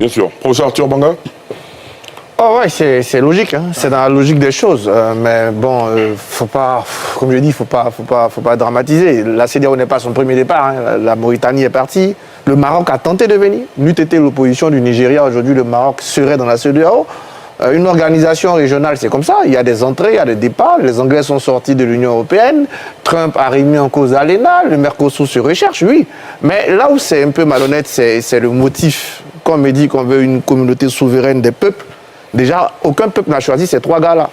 Bien sûr. Professeur Arthur Banga? Oh ouais, c'est logique, hein. C'est dans la logique des choses. Mais bon, faut pas, comme je dis, faut pas dramatiser. La CEDEAO n'est pas son premier départ, hein. La Mauritanie est partie. Le Maroc a tenté de venir. N'eût été l'opposition du Nigeria, aujourd'hui le Maroc serait dans la CEDEAO. Une organisation régionale, c'est comme ça. Il y a des entrées, il y a des départs. Les Anglais sont sortis de l'Union européenne. Trump a remis en cause l'ALENA. Le Mercosur se recherche, oui. Mais là où c'est un peu malhonnête, c'est le motif. Quand on me dit qu'on veut une communauté souveraine des peuples, déjà, aucun peuple n'a choisi ces trois gars-là.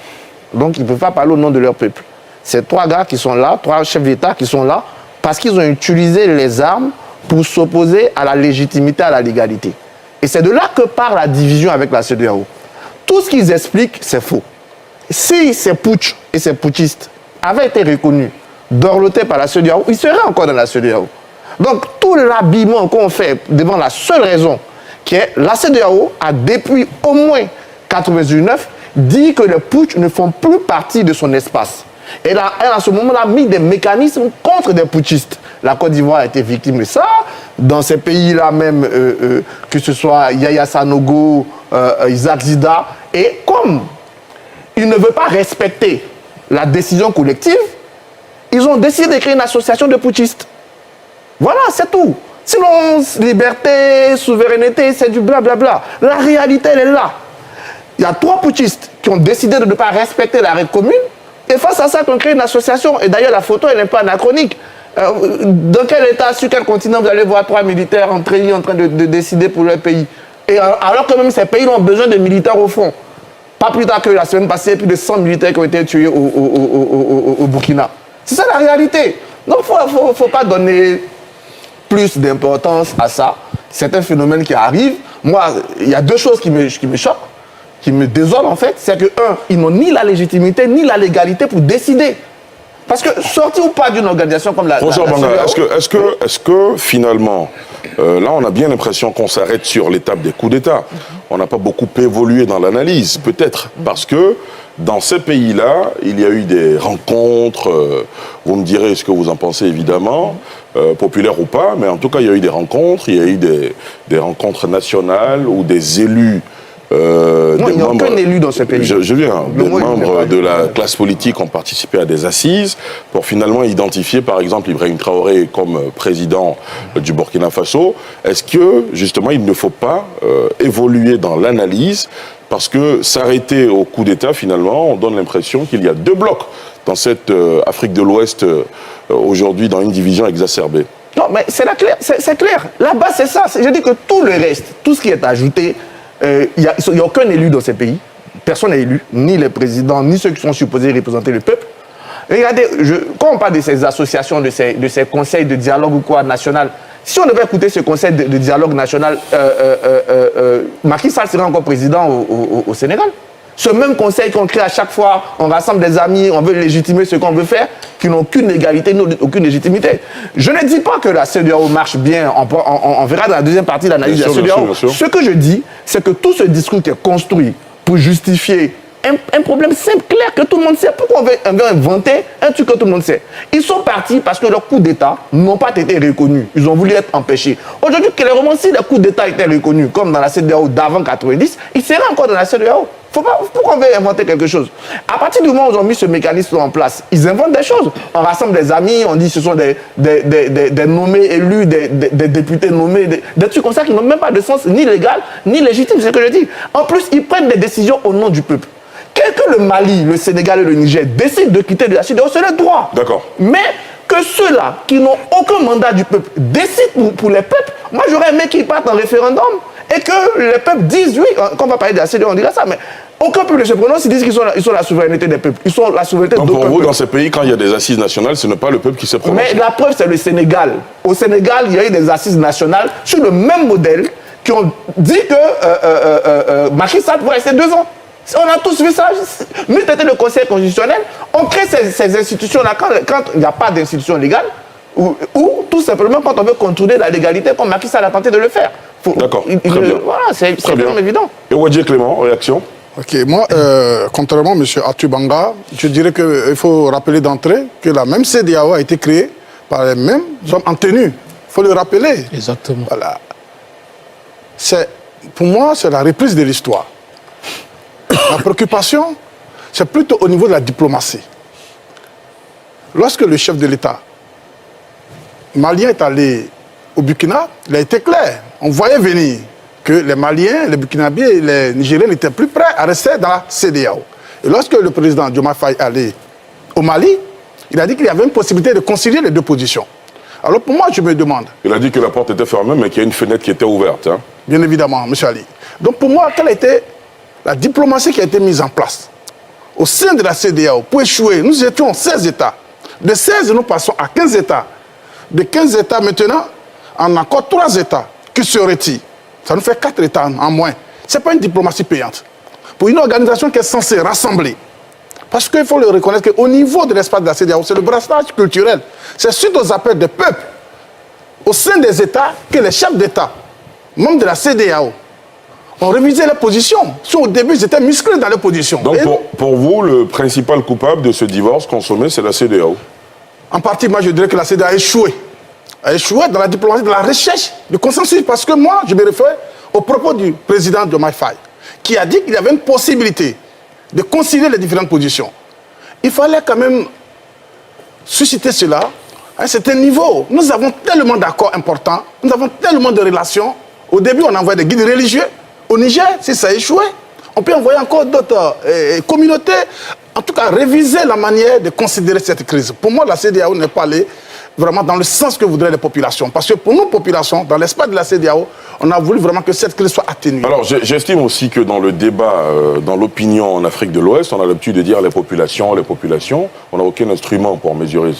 Donc, ils ne peuvent pas parler au nom de leur peuple. Ces trois gars qui sont là, trois chefs d'État qui sont là, parce qu'ils ont utilisé les armes pour s'opposer à la légitimité, à la légalité. Et c'est de là que part la division avec la CEDEAO. Tout ce qu'ils expliquent, c'est faux. Si ces putsch et ces putschistes avaient été reconnus, dorlotés par la CEDEAO, ils seraient encore dans la CEDEAO. Donc, tout l'habillement qu'on fait devant la seule raison qui est la CEDEAO a depuis au moins 1999 dit que les putsch ne font plus partie de son espace. Et là, elle, à ce moment-là, a mis des mécanismes contre des putschistes. La Côte d'Ivoire a été victime de ça. Dans ces pays-là même, que ce soit Yaya Sanogo, Isaac Zida. Et comme ils ne veulent pas respecter la décision collective, ils ont décidé de créer une association de putschistes. Voilà, c'est tout. Sinon, liberté, souveraineté, c'est du blablabla. La réalité, elle est là. Il y a trois putschistes qui ont décidé de ne pas respecter la règle commune. Et face à ça, on crée une association. Et d'ailleurs, la photo, elle n'est pas anachronique. Dans quel état, sur quel continent, vous allez voir trois militaires en train de décider pour leur pays? Et alors que même ces pays ont besoin de militaires au fond. Pas plus tard que la semaine passée, plus de 100 militaires qui ont été tués au Burkina. C'est ça la réalité. Donc, il ne faut pas donner plus d'importance à ça. C'est un phénomène qui arrive. Moi, il y a deux choses qui me choquent, qui me désolent en fait. C'est que, un, ils n'ont ni la légitimité, ni la légalité pour décider. Parce que sortir ou pas d'une organisation comme la est-ce que finalement, là on a bien l'impression qu'on s'arrête sur l'étape des coups d'État. On n'a pas beaucoup évolué dans l'analyse, peut-être parce que dans ces pays-là, il y a eu des rencontres, vous me direz ce que vous en pensez évidemment, populaires ou pas, mais en tout cas il y a eu des rencontres, il y a eu des rencontres nationales où des élus... non, il n'y a aucun élu dans ce pays. Je viens. Des membres de la classe politique ont participé à des assises pour finalement identifier, par exemple, Ibrahim Traoré comme président du Burkina Faso. Est-ce que, justement, il ne faut pas évoluer dans l'analyse parce que s'arrêter au coup d'État, finalement, on donne l'impression qu'il y a deux blocs dans cette Afrique de l'Ouest aujourd'hui, dans une division exacerbée. Non, mais c'est clair. Là-bas, c'est ça. Je dis que tout le reste, tout ce qui est ajouté, il n'y a aucun élu dans ces pays. Personne n'est élu, ni les présidents, ni ceux qui sont supposés représenter le peuple. Regardez, quand on parle de ces associations, de ces conseils de dialogue ou quoi national, si on devait écouter ce conseil de dialogue national, Macky Sall serait encore président au Sénégal. Ce même conseil qu'on crée à chaque fois, on rassemble des amis, on veut légitimer ce qu'on veut faire, qui n'ont aucune légalité, aucune légitimité. Je ne dis pas que la CEDEAO marche bien, on verra dans la deuxième partie de l'analyse de la CEDEAO. Ce que je dis, c'est que tout ce discours qui est construit pour justifier un problème simple, clair, que tout le monde sait. Pourquoi on veut inventer un truc que tout le monde sait? Ils sont partis parce que leurs coups d'État n'ont pas été reconnus. Ils ont voulu être empêchés. Aujourd'hui, clairement, si les coups d'État étaient reconnus, comme dans la CEDEAO d'avant 90, ils seraient encore dans la CEDEAO. Pourquoi on veut inventer quelque chose? À partir du moment où ils ont mis ce mécanisme en place, ils inventent des choses. On rassemble des amis, on dit que ce sont des nommés élus, des députés nommés, des trucs comme ça qui n'ont même pas de sens ni légal, ni légitime, c'est ce que je dis. En plus, ils prennent des décisions au nom du peuple. Que le Mali, le Sénégal et le Niger décident de quitter de la CEDEAO, c'est leur droit. D'accord. Mais que ceux-là qui n'ont aucun mandat du peuple décident pour les peuples, moi j'aurais aimé qu'ils partent en référendum et que les peuples disent, oui, quand on va parler de la CEDEAO, on dira ça, mais aucun peuple ne se prononce, ils disent qu'ils sont la souveraineté des peuples. Ils sont la souveraineté d'autres peuples. Donc pour vous, dans ces pays, quand il y a des assises nationales, ce n'est pas le peuple qui se prononce. Mais la preuve, c'est le Sénégal. Au Sénégal, il y a eu des assises nationales sur le même modèle qui ont dit que Macky Sall pourrait rester 2 ans. On a tous vu ça. Nous, c'était le Conseil constitutionnel. On crée ces institutions-là quand il n'y a pas d'institution légale ou tout simplement quand on veut contrôler la légalité comme Macky Sall a tenté de le faire. D'accord. Voilà, c'est vraiment évident. Et Wadji Clément, réaction? Ok, moi, contrairement à M. Arthur Banga, je dirais qu'il faut rappeler d'entrée que la même CEDEAO a été créée par les mêmes hommes en tenue. Il faut le rappeler. Exactement. Voilà. C'est pour moi, c'est la reprise de l'histoire. La préoccupation, c'est plutôt au niveau de la diplomatie. Lorsque le chef de l'État malien est allé au Burkina, il a été clair. On voyait venir que les Maliens, les Burkinabés et les Nigériens n'étaient plus prêts à rester dans la CEDEAO. Et lorsque le président Diomaye Faye est allé au Mali, il a dit qu'il y avait une possibilité de concilier les deux positions. Alors pour moi, je me demande... Il a dit que la porte était fermée, mais qu'il y a une fenêtre qui était ouverte. Hein. Bien évidemment, M. Ali. Donc pour moi, quelle a été la diplomatie qui a été mise en place au sein de la CEDEAO pour échouer? Nous étions 16 États. De 16, nous passons à 15 États. De 15 États maintenant, on a encore 3 États qui se retirent. Ça nous fait 4 États en moins. Ce n'est pas une diplomatie payante. Pour une organisation qui est censée rassembler. Parce qu'il faut le reconnaître qu'au niveau de l'espace de la CEDEAO, c'est le brassage culturel. C'est suite aux appels des peuples, au sein des États, que les chefs d'État, membres de la CEDEAO, ont révisé leurs positions. Si au début, ils étaient musclés dans leurs positions. Donc pour vous, le principal coupable de ce divorce consommé, c'est la CEDEAO? En partie, moi, je dirais que la CEDEAO a échoué. A échoué dans la diplomatie, dans la recherche du consensus. Parce que moi, je me réfère au propos du président Diomaye Faye, qui a dit qu'il y avait une possibilité de concilier les différentes positions. Il fallait quand même susciter cela à un certain niveau. Nous avons tellement d'accords importants, nous avons tellement de relations. Au début, on envoyait des guides religieux. Au Niger, si ça a échoué, on peut envoyer encore d'autres communautés. En tout cas, réviser la manière de considérer cette crise. Pour moi, la CEDEAO n'est pas allée vraiment dans le sens que voudraient les populations. Parce que pour nos populations, dans l'espace de la CEDEAO, on a voulu vraiment que cette crise soit atténuée. Alors, j'estime aussi que dans le débat, dans l'opinion en Afrique de l'Ouest, on a l'habitude de dire les populations. On n'a aucun instrument pour mesurer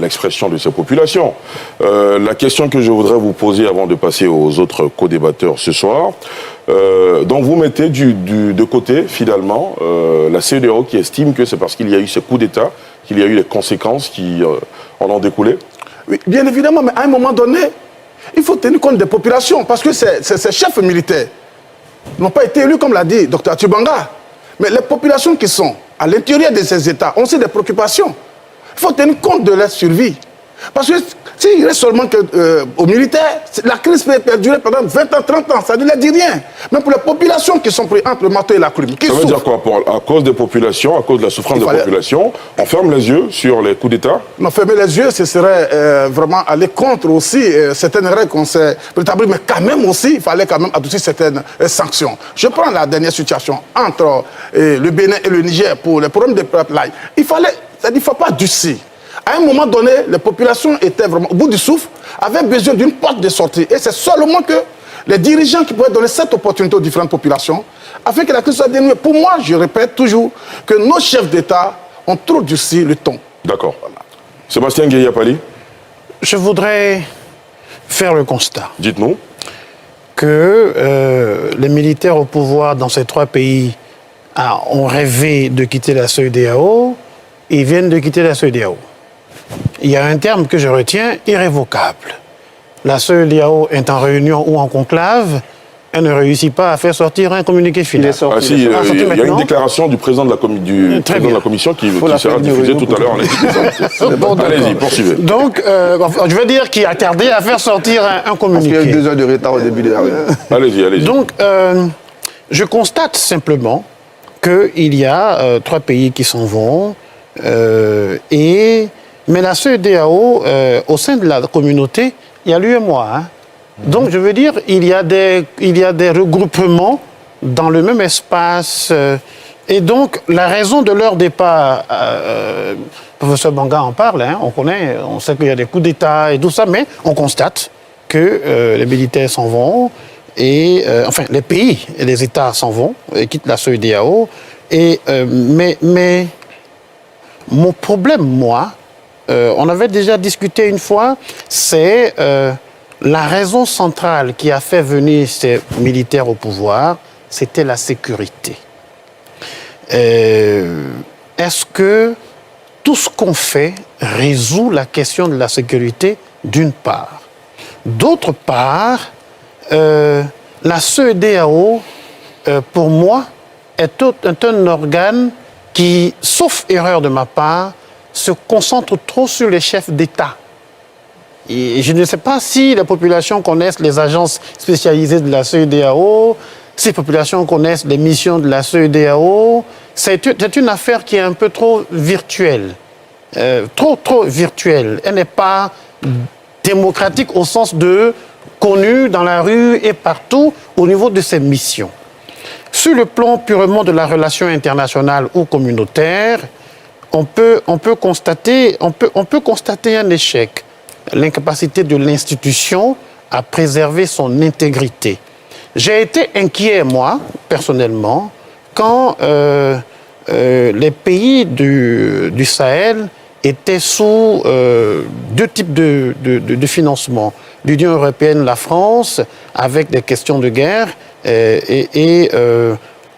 l'expression de ces populations. La question que je voudrais vous poser avant de passer aux autres co-débatteurs ce soir, donc vous mettez de côté, finalement, la CEDEAO qui estime que c'est parce qu'il y a eu ce coup d'État qu'il y a eu les conséquences qui en ont découlé? Oui, bien évidemment, mais à un moment donné, il faut tenir compte des populations, parce que ces chefs militaires n'ont pas été élus, comme l'a dit Dr Atubanga. Mais les populations qui sont à l'intérieur de ces États ont aussi des préoccupations. Il faut tenir compte de leur survie. Parce que s'il reste seulement aux militaires, la crise peut perdurer pendant 20 ans, 30 ans, ça ne leur dit rien. Mais pour les populations qui sont prises entre le marteau et la plume, qui ça veut dire quoi? À cause des populations, à cause de la souffrance des populations, on ferme les yeux sur les coups d'État? Non, fermer les yeux, ce serait vraiment aller contre aussi certaines règles qu'on s'est établies, mais quand même aussi, il fallait quand même adoucir certaines sanctions. Je prends la dernière situation entre le Bénin et le Niger pour les problèmes de pipeline. Il ne faut pas adoucir. À un moment donné, les populations étaient vraiment au bout du souffle, avaient besoin d'une porte de sortie. Et c'est seulement que les dirigeants qui pouvaient donner cette opportunité aux différentes populations, afin que la crise soit dénouée. Pour moi, je répète toujours que nos chefs d'État ont trop durci le ton. D'accord. Voilà. Sébastien Gueye-Apali. Je voudrais faire le constat. Dites-nous. Que les militaires au pouvoir dans ces 3 pays ont rêvé de quitter la CEDEAO et viennent de quitter la CEDEAO. Il y a un terme que je retiens, irrévocable. La CEDEAO est en réunion ou en conclave, elle ne réussit pas à faire sortir un communiqué final. Il y a une déclaration du président de la commission qui sera diffusée tout à l'heure en équipe. Allez-y, poursuivez. Donc, je veux dire qu'il a tardé à faire sortir un communiqué. Parce qu'il y a eu 2 heures de retard au début de la réunion. Allez-y. Donc, je constate simplement qu'il y a 3 pays qui s'en vont, mais la CEDEAO, au sein de la communauté, il y a l'UEMOA. Hein. Donc, je veux dire, il y a des regroupements dans le même espace. Et donc, la raison de leur départ, le professeur Banga en parle, hein, on sait qu'il y a des coups d'État et tout ça, mais on constate que les militaires s'en vont, les pays et les États s'en vont et quittent la CEDEAO. Mais mon problème, moi, on avait déjà discuté une fois, c'est la raison centrale qui a fait venir ces militaires au pouvoir, c'était la sécurité. Est-ce que tout ce qu'on fait résout la question de la sécurité, d'une part? D'autre part, la CEDEAO, pour moi, est un organe qui, sauf erreur de ma part, se concentre trop sur les chefs d'État. Et je ne sais pas si les populations connaissent les agences spécialisées de la CEDEAO, si les populations connaissent les missions de la CEDEAO. C'est une affaire qui est un peu trop virtuelle, trop virtuelle. Elle n'est pas démocratique au sens de connue dans la rue et partout au niveau de ses missions. Sur le plan purement de la relation internationale ou communautaire, on peut constater un échec, l'incapacité de l'institution à préserver son intégrité. J'ai été inquiet, moi, personnellement, quand les pays du Sahel étaient sous deux types de financement. L'Union européenne, la France, avec des questions de guerre,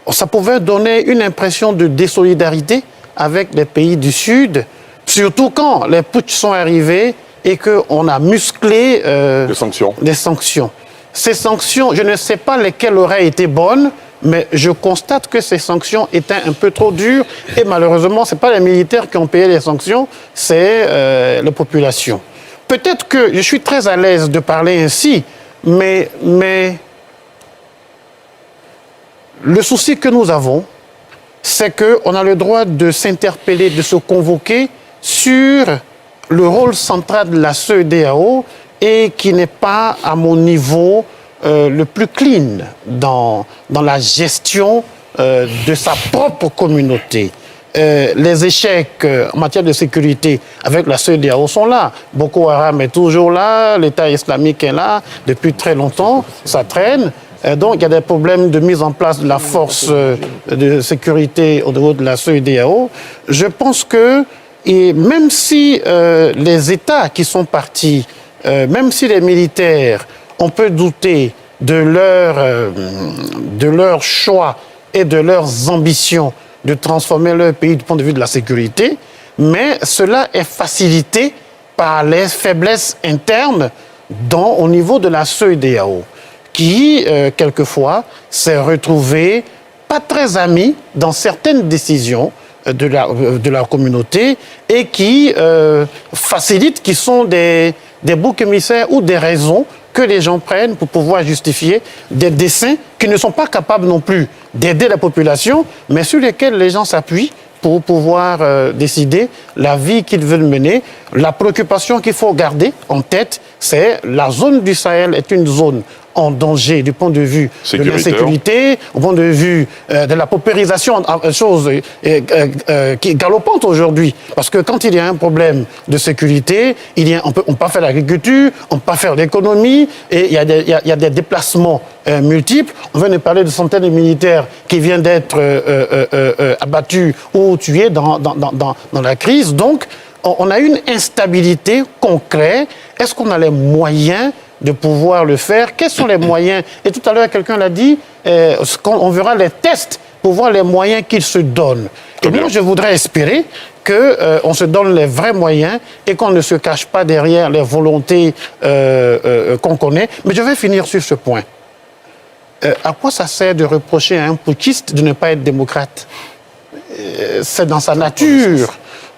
ça pouvait donner une impression de désolidarité avec les pays du Sud, surtout quand les putschs sont arrivés et qu'on a musclé les sanctions. Ces sanctions, je ne sais pas lesquelles auraient été bonnes, mais je constate que ces sanctions étaient un peu trop dures et malheureusement, ce n'est pas les militaires qui ont payé les sanctions, c'est la population. Peut-être que je suis très à l'aise de parler ainsi, mais le souci que nous avons, c'est qu'on a le droit de s'interpeller, de se convoquer sur le rôle central de la CEDEAO et qui n'est pas à mon niveau le plus clean dans la gestion de sa propre communauté. Les échecs en matière de sécurité avec la CEDEAO sont là. Boko Haram est toujours là, l'État islamique est là depuis très longtemps, ça traîne. Donc il y a des problèmes de mise en place de la force de sécurité au niveau de la CEDEAO. Je pense que et même si les États qui sont partis, même si les militaires, on peut douter de leur choix et de leurs ambitions de transformer leur pays du point de vue de la sécurité, mais cela est facilité par les faiblesses internes au niveau de la CEDEAO, qui, quelquefois, s'est retrouvé pas très ami dans certaines décisions de la communauté et qui facilitent, qui sont des boucs émissaires ou des raisons que les gens prennent pour pouvoir justifier des desseins qui ne sont pas capables non plus d'aider la population, mais sur lesquels les gens s'appuient pour pouvoir décider la vie qu'ils veulent mener. La préoccupation qu'il faut garder en tête, c'est la zone du Sahel est une zone en danger du point de vue de l'insécurité, au point de vue de la paupérisation, chose qui est galopante aujourd'hui. Parce que quand il y a un problème de sécurité, on peut pas faire l'agriculture, on peut pas faire l'économie, et il y a des déplacements multiples. On vient de parler de centaines de militaires qui viennent d'être abattus ou tués dans la crise. Donc, on a une instabilité concrète. Est-ce qu'on a les moyens de pouvoir le faire? Quels sont les moyens? Et tout à l'heure, quelqu'un l'a dit, on verra les tests pour voir les moyens qu'ils se donnent. Et moi, je voudrais espérer qu'on se donne les vrais moyens et qu'on ne se cache pas derrière les volontés qu'on connaît. Mais je vais finir sur ce point. À quoi ça sert de reprocher à un putschiste de ne pas être démocrate? C'est dans sa nature.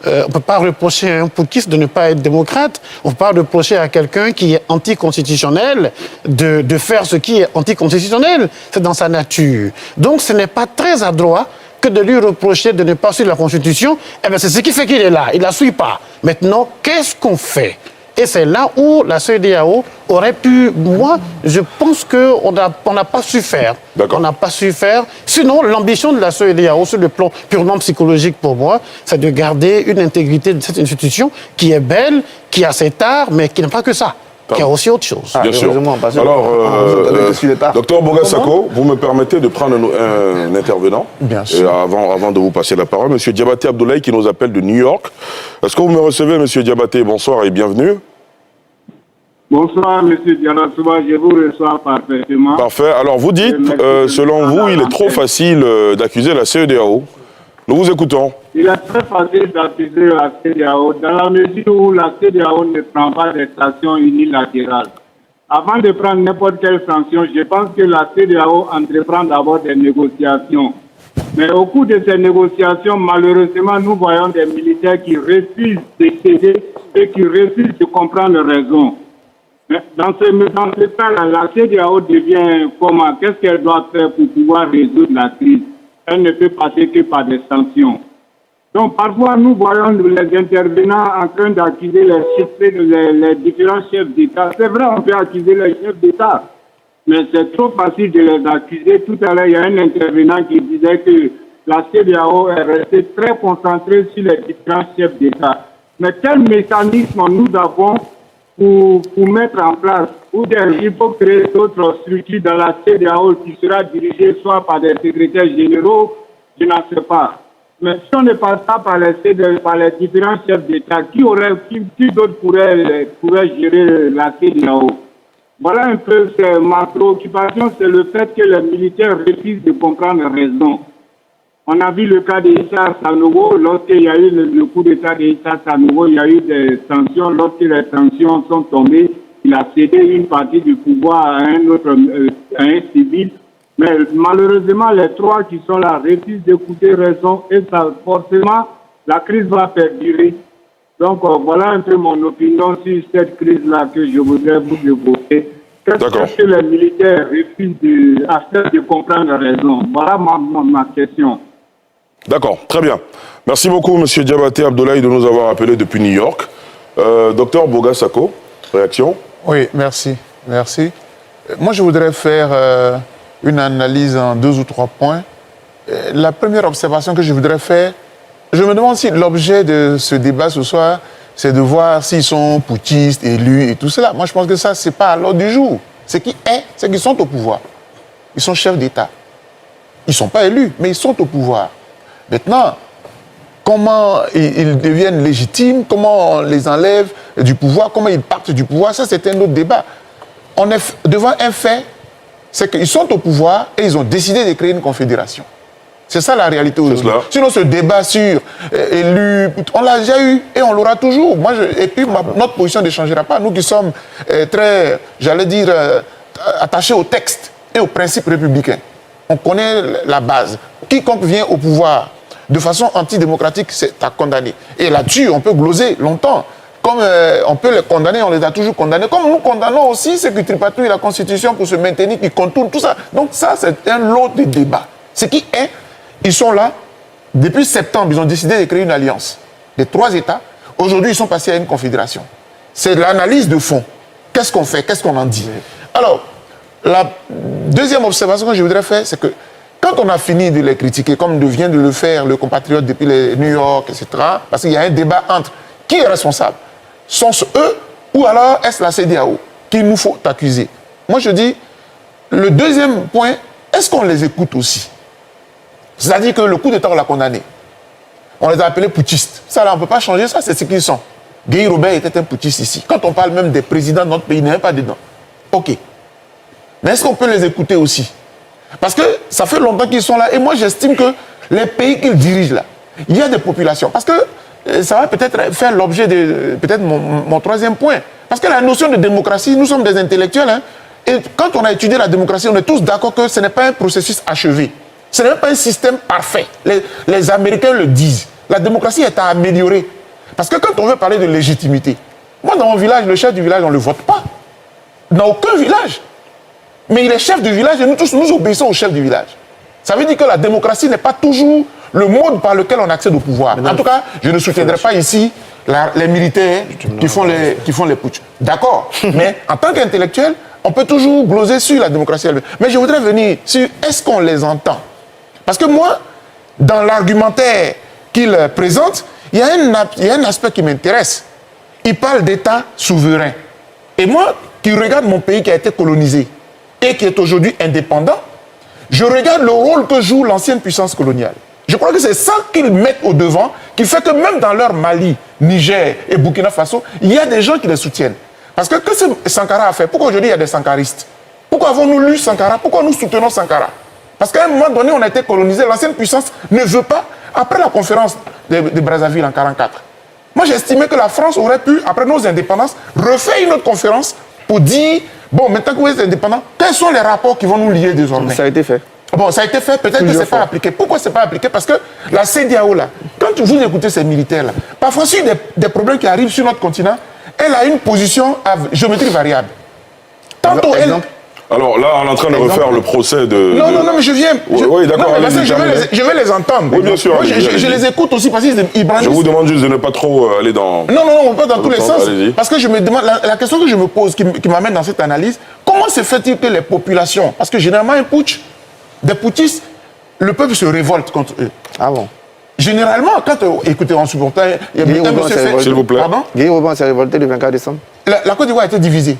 On ne peut pas reprocher à un putschiste de ne pas être démocrate. On ne peut pas reprocher à quelqu'un qui est anticonstitutionnel de faire ce qui est anticonstitutionnel. C'est dans sa nature. Donc ce n'est pas très adroit que de lui reprocher de ne pas suivre la Constitution. Eh bien, c'est ce qui fait qu'il est là. Il ne la suit pas. Maintenant, qu'est-ce qu'on fait? Et c'est là où la CEDEAO aurait pu... Moi, je pense qu'on n'a pas su faire. On n'a pas su faire. Sinon, l'ambition de la CEDEAO, sur le plan purement psychologique pour moi, c'est de garder une intégrité de cette institution qui est belle, qui a ses arts, mais qui n'a pas que ça. Qui a aussi autre chose. Bien sûr. Alors, docteur Boga-Sako, vous me permettez de prendre un intervenant? Bien sûr. Avant de vous passer la parole, Monsieur Diabaté Abdoulaye qui nous appelle de New York. Est-ce que vous me recevez, Monsieur Diabaté? Bonsoir et bienvenue. Bonsoir, M. Diana-Souba, je vous reçois parfaitement. Parfait. Alors, vous dites, selon vous, il est trop facile d'accuser la CEDEAO. Nous vous écoutons. Il est très facile d'accuser la CEDEAO dans la mesure où la CEDEAO ne prend pas des sanctions unilatérales. Avant de prendre n'importe quelle sanction, je pense que la CEDEAO entreprend d'abord des négociations. Mais au cours de ces négociations, malheureusement, nous voyons des militaires qui refusent de céder et qui refusent de comprendre raison. Mais dans ce cas-là, la CEDEAO devient comment? Qu'est-ce qu'elle doit faire pour pouvoir résoudre la crise? Elle ne peut passer que par des sanctions. Donc parfois, nous voyons les intervenants en train d'accuser les différents chefs d'État. C'est vrai, on peut accuser les chefs d'État, mais c'est trop facile de les accuser. Tout à l'heure, il y a un intervenant qui disait que la CEDEAO est restée très concentrée sur les différents chefs d'État. Mais quel mécanisme nous avons pour mettre en place, ou bien il faut créer d'autres structures dans la CEDEAO qui sera dirigée soit par des secrétaires généraux, je n'en sais pas. Mais si on ne passe pas par les différents chefs d'État, qui d'autre pourrait gérer la CEDEAO? Voilà un peu ma préoccupation, c'est le fait que les militaires refusent de comprendre raison. On a vu le cas d'Issa Sanogo, lorsqu'il y a eu le coup d'État d'Issa Sanogo, il y a eu des sanctions. Lorsque les sanctions sont tombées, il a cédé une partie du pouvoir à à un civil. Mais malheureusement, les trois qui sont là refusent d'écouter raison et ça, forcément, la crise va perdurer. Donc voilà un peu mon opinion sur cette crise-là que je voudrais vous évoquer. Qu'est-ce que les militaires refusent de comprendre raison? Voilà ma question. D'accord, très bien. Merci beaucoup, M. Diabaté Abdoulaye, de nous avoir appelés depuis New York. Docteur Boga-Sako, réaction? Oui, merci. Merci. Moi, je voudrais faire une analyse en 2 ou 3 points. La première observation que je voudrais faire, je me demande si l'objet de ce débat ce soir, c'est de voir s'ils sont putschistes, élus et tout cela. Moi, je pense que ça, ce n'est pas à l'ordre du jour. Ce qui est, c'est qu'ils sont au pouvoir. Ils sont chefs d'État. Ils ne sont pas élus, mais ils sont au pouvoir. Maintenant, comment ils deviennent légitimes, comment on les enlève du pouvoir, comment ils partent du pouvoir, ça c'est un autre débat. On est devant un fait, c'est qu'ils sont au pouvoir et ils ont décidé de créer une confédération. C'est ça la réalité aujourd'hui. Sinon ce débat sur élus, on l'a déjà eu et on l'aura toujours. Et puis notre position ne changera pas. Nous qui sommes très, j'allais dire, attachés au texte et aux principes républicains. On connaît la base. Quiconque vient au pouvoir de façon antidémocratique, c'est à condamner. Et là-dessus, on peut gloser longtemps. Comme on peut les condamner, on les a toujours condamnés. Comme nous condamnons aussi ceux qui tripatouillent la Constitution pour se maintenir, qui contournent tout ça. Donc ça, c'est un lot de débats. Ce qui est, ils sont là. Depuis septembre, ils ont décidé de créer une alliance des 3 États. Aujourd'hui, ils sont passés à une confédération. C'est l'analyse de fond. Qu'est-ce qu'on fait? Qu'est-ce qu'on en dit? Alors, la deuxième observation que je voudrais faire, c'est que quand on a fini de les critiquer, comme vient de le faire le compatriote depuis les New York, etc., parce qu'il y a un débat entre qui est responsable? Sont-ce eux ou alors est-ce la CEDEAO qu'il nous faut accuser? Moi, je dis, le deuxième point, est-ce qu'on les écoute aussi? C'est-à-dire que le coup d'État, on l'a condamné. On les a appelés putschistes. Ça, là, on ne peut pas changer ça, c'est ce qu'ils sont. Guy Robert était un putschiste ici. Quand on parle même des présidents de notre pays, il n'est même pas dedans. OK. Mais est-ce qu'on peut les écouter aussi? Parce que ça fait longtemps qu'ils sont là. Et moi, j'estime que les pays qu'ils dirigent là, il y a des populations. Parce que ça va peut-être faire l'objet de peut-être mon troisième point. Parce que la notion de démocratie, nous sommes des intellectuels. Hein, et quand on a étudié la démocratie, on est tous d'accord que ce n'est pas un processus achevé. Ce n'est pas un système parfait. Les Américains le disent. La démocratie est à améliorer. Parce que quand on veut parler de légitimité, moi, dans mon village, le chef du village, on ne le vote pas. Dans aucun village. Mais il est chef du village et nous tous, nous obéissons au chef du village. Ça veut dire que la démocratie n'est pas toujours le mode par lequel on accède au pouvoir. En tout cas, je ne soutiendrai pas ici les militaires qui font les putsch. D'accord. Mais en tant qu'intellectuel, on peut toujours gloser sur la démocratie. Mais je voudrais venir sur est-ce qu'on les entend? Parce que moi, dans l'argumentaire qu'il présente, il y a un aspect qui m'intéresse. Il parle d'État souverain. Et moi, qui regarde mon pays qui a été colonisé et qui est aujourd'hui indépendant, je regarde le rôle que joue l'ancienne puissance coloniale. Je crois que c'est ça qu'ils mettent au devant, qui fait que même dans leur Mali, Niger et Burkina Faso, il y a des gens qui les soutiennent. Parce que Sankara a fait? Pourquoi aujourd'hui il y a des sankaristes? Pourquoi avons-nous lu Sankara? Pourquoi nous soutenons Sankara? Parce qu'à un moment donné, on a été colonisé, l'ancienne puissance ne veut pas, après la conférence de Brazzaville en 1944. Moi, j'estimais que la France aurait pu, après nos indépendances, refaire une autre conférence pour dire, bon, maintenant que vous êtes indépendants, quels sont les rapports qui vont nous lier désormais? Ça a été fait. Bon, ça a été fait, peut-être que ce n'est pas appliqué. Pourquoi ce n'est pas appliqué? Parce que la CEDEAO, là, quand vous écoutez ces militaires-là, parfois, s'il y a des problèmes qui arrivent sur notre continent, elle a une position à géométrie variable. Tantôt, elle... Alors là, on est en train de refaire le procès de... Non, mais je viens... Oui, d'accord. Je vais les entendre. Oui, bien sûr. Moi, je les écoute aussi parce qu'ils brandissent... Je vous demande juste de ne pas trop aller dans... Non, pas dans tous les sens. Parce que je me demande... La question que je me pose, qui m'amène dans cette analyse, comment se fait-il que les populations... Parce que généralement, un putsch, des putschistes, le peuple se révolte contre eux. Ah bon? Généralement, quand... écoutez, on supportait... S'il vous plaît. Pardon? Guy Robin s'est révolté le 24 décembre. La Côte d'Ivoire a été divisée.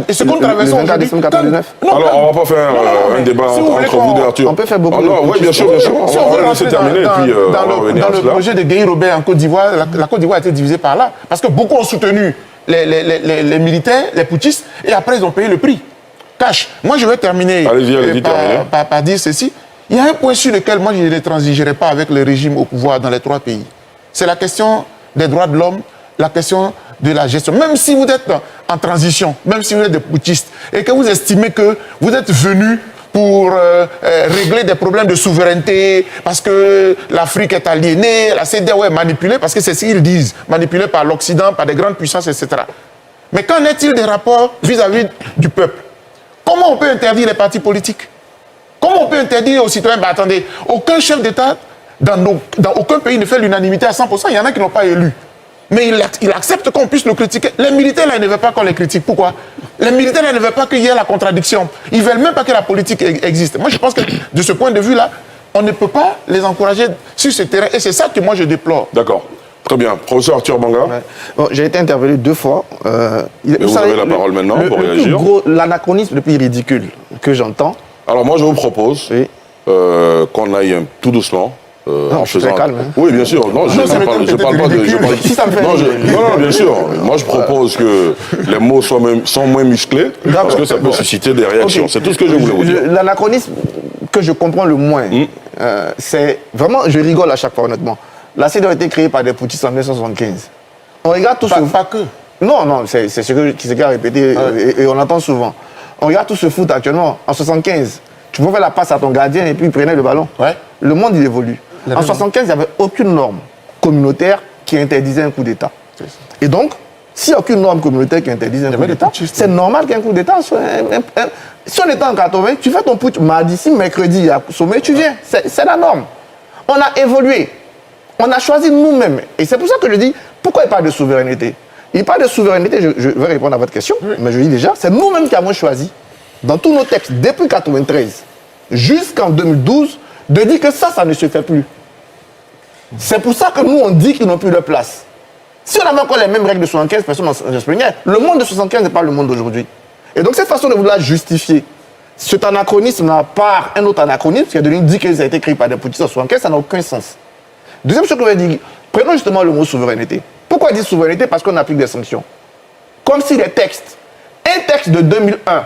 Et ce qu'on Le traverse 24 décembre 89. Alors, on ne va pas faire un débat entre vous, Arthur. On peut faire beaucoup Oui, bien sûr. Si On va laisser terminer et puis on va revenir à dans le cela. projet de Guy Robert en Côte d'Ivoire, la Côte d'Ivoire a été divisée par là. Parce que beaucoup ont soutenu les militaires, les putschistes, et après ils ont payé le prix. Cash. Moi, je vais terminer par dire ceci. Il y a un point sur lequel moi, je ne transigerai pas avec le régime au pouvoir dans les trois pays. C'est la question des droits de l'homme, la question de la gestion. Même si vous êtes en transition, même si vous êtes des putschistes, et que vous estimez que vous êtes venus pour régler des problèmes de souveraineté, parce que l'Afrique est aliénée, la CEDEAO est manipulée, parce que c'est ce qu'ils disent, manipulée par l'Occident, par des grandes puissances, etc. Mais qu'en est-il des rapports vis-à-vis du peuple? Comment on peut interdire les partis politiques? Comment on peut interdire aux citoyens? Ben attendez, aucun chef d'État dans aucun pays ne fait l'unanimité à 100%. Il y en a qui n'ont pas élu. Mais il accepte qu'on puisse le critiquer. Les militaires, là, ils ne veulent pas qu'on les critique. Pourquoi? Les militaires, là, ne veulent pas qu'il y ait la contradiction. Ils ne veulent même pas que la politique existe. Moi, je pense que de ce point de vue-là, on ne peut pas les encourager sur ce terrain. Et c'est ça que moi, je déplore. D'accord. Très bien. Professeur Arthur Banga. Ouais. Bon, j'ai été interpellé 2 fois. Vous avez la parole maintenant pour réagir. L'anachronisme le plus ridicule que j'entends. Alors moi, je vous propose qu'on aille tout doucement. Non, je suis très calme. Hein. Oui, bien sûr. Non, je ne parle pas de... Si ça me fait non, bien sûr. Moi, je propose que les mots sont moins musclés parce que ça peut susciter des réactions. Okay. C'est tout ce que je voulais vous dire. L'anachronisme que je comprends le moins, c'est... Vraiment, je rigole à chaque fois, honnêtement. La CEDEAO a été créée par des putschistes en 1975. On regarde tout Pas que. Non, c'est ce qui a répété et on entend souvent. On regarde tout ce foot actuellement. En 75, tu pouvais faire la passe à ton gardien et puis il prenait le ballon. Ouais. Le monde, il évolue. En 75, il n'y avait aucune norme communautaire qui interdisait un coup d'État. Et donc, s'il n'y a aucune norme communautaire qui interdisait un coup d'État, c'est normal qu'un coup d'État soit... Si on était en 80, tu fais ton putsch mardi, si mercredi il y a sommet, tu viens. C'est la norme. On a évolué. On a choisi nous-mêmes. Et c'est pour ça que je dis, pourquoi il parle de souveraineté? Il parle de souveraineté, je vais répondre à votre question, mais je dis déjà, c'est nous-mêmes qui avons choisi, dans tous nos textes, depuis 1993 jusqu'en 2012, de dire que ça ne se fait plus. C'est pour ça que nous, on dit qu'ils n'ont plus leur place. Si on avait encore les mêmes règles de 75, personne n'en se plaignait. Le monde de 75 n'est pas le monde d'aujourd'hui. Et donc, cette façon de vouloir justifier cet anachronisme-là par un autre anachronisme, qui a dit que ça a été créé par des putschistes en 75, ça n'a aucun sens. Deuxième chose que je vais dire, prenons justement le mot souveraineté. Pourquoi dire souveraineté? Parce qu'on applique des sanctions. Comme si les textes, un texte de 2001,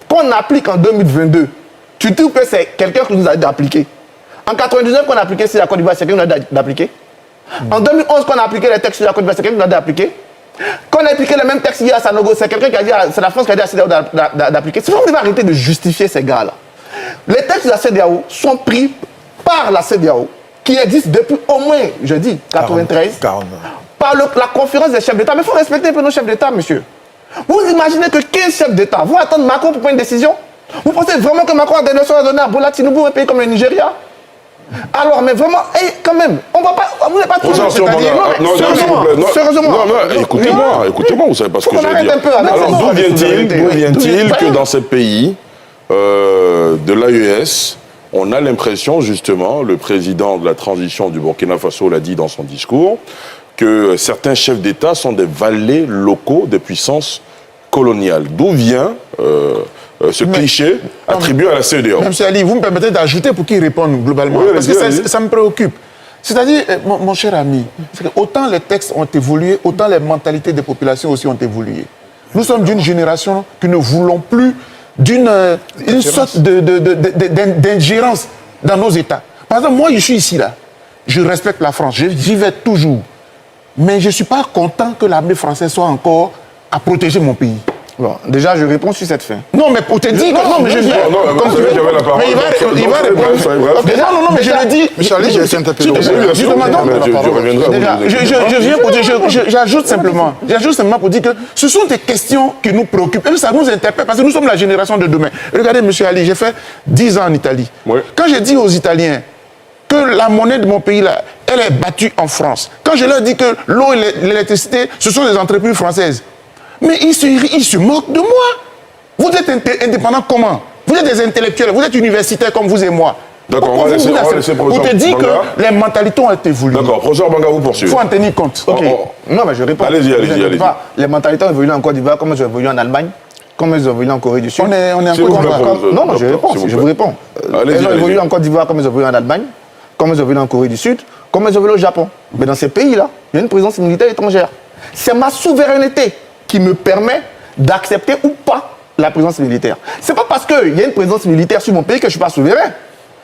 qu'on applique en 2022, tu trouves que c'est quelqu'un qui nous a dit d'appliquer. En 99, qu'on a appliqué sur la Côte d'Ivoire, c'est quelqu'un qui nous a dit d'appliquer. En 2011, qu'on a appliqué les textes sur la Côte d'Ivoire, c'est quelqu'un qui nous a dit d'appliquer. Quand on a appliqué les mêmes textes hier à Sanogo, c'est quelqu'un qui a dit, c'est la France qui a dit à CEDEAO d'appliquer. C'est vraiment arrêter de justifier ces gars-là. Les textes de la CEDEAO sont pris par la CEDEAO, qui existe depuis au moins, je dis, 93, par la conférence des chefs d'État. Mais il faut respecter un peu nos chefs d'État, monsieur. Vous imaginez que 15 chefs d'État vont attendre Macron pour prendre une décision? Vous pensez vraiment que Macron a des leçons à donner à Bola Tinubu, un pays comme le Nigeria? Alors, mais vraiment, quand même, on va pas, vous n'êtes pas trop... Sérieusement. Non, écoutez-moi, vous savez pas ce que je veux dire. Alors, d'où vient-il que dans ces pays de l'AES, on a l'impression, justement, le président de la transition du Burkina Faso l'a dit dans son discours, que certains chefs d'État sont des valets locaux des puissances coloniales. D'où vient ce cliché attribué à la CEDEAO? M. Ali, vous me permettez d'ajouter pour qu'il réponde globalement, parce que ça me préoccupe. C'est-à-dire, mon cher ami, autant les textes ont évolué, autant les mentalités des populations aussi ont évolué. Nous sommes d'une génération qui ne voulons plus d'une sorte d'ingérence dans nos États. Par exemple, moi, je suis ici, là. Je respecte la France, j'y vais toujours. Mais je ne suis pas content que l'armée française soit encore à protéger mon pays. Bon, déjà, je réponds sur cette fin. Non, mais pour te dire que... Non, mais je viens... Non, Comme tu veux. j'avais la parole. Mais il va répondre. Non, mais je le dis... Michel, j'ai été interpellé. Je reviendrai. Déjà, je viens pour dire, j'ajoute simplement pour dire que ce sont des questions qui nous préoccupent et ça nous interpelle parce que nous sommes la génération de demain. Regardez, M. Ali, j'ai fait 10 ans en Italie. Oui. Quand j'ai dit aux Italiens que la monnaie de mon pays, là, elle est battue en France, quand je leur dis que l'eau et l'électricité, ce sont des entreprises françaises, mais ils se moquent de moi. Vous êtes indépendants comment? Vous êtes des intellectuels, vous êtes universitaires comme vous et moi. D'accord, on va laisser Pour te dire que les mentalités ont évolué. D'accord, professeur Banga, vous poursuivez. Il faut en tenir compte. Ok. Non, mais je réponds. Allez-y. Les mentalités ont évolué en Côte d'Ivoire, comme elles ont évolué en Allemagne, comme elles ont évolué en Corée du Sud. On est un S'il peu vous plaît, professeur. Non, je réponds. Je vous réponds. Allez-y, Elles ont évolué en Côte d'Ivoire, comme elles ont évolué en Allemagne, comme elles ont évolué en Corée du Sud, comme elles ont évolué au Japon. Mais dans ces pays-là, il y a une présence militaire étrangère. C'est ma souveraineté qui me permet d'accepter ou pas la présence militaire. C'est pas parce qu'il y a une présence militaire sur mon pays que je ne suis pas souverain.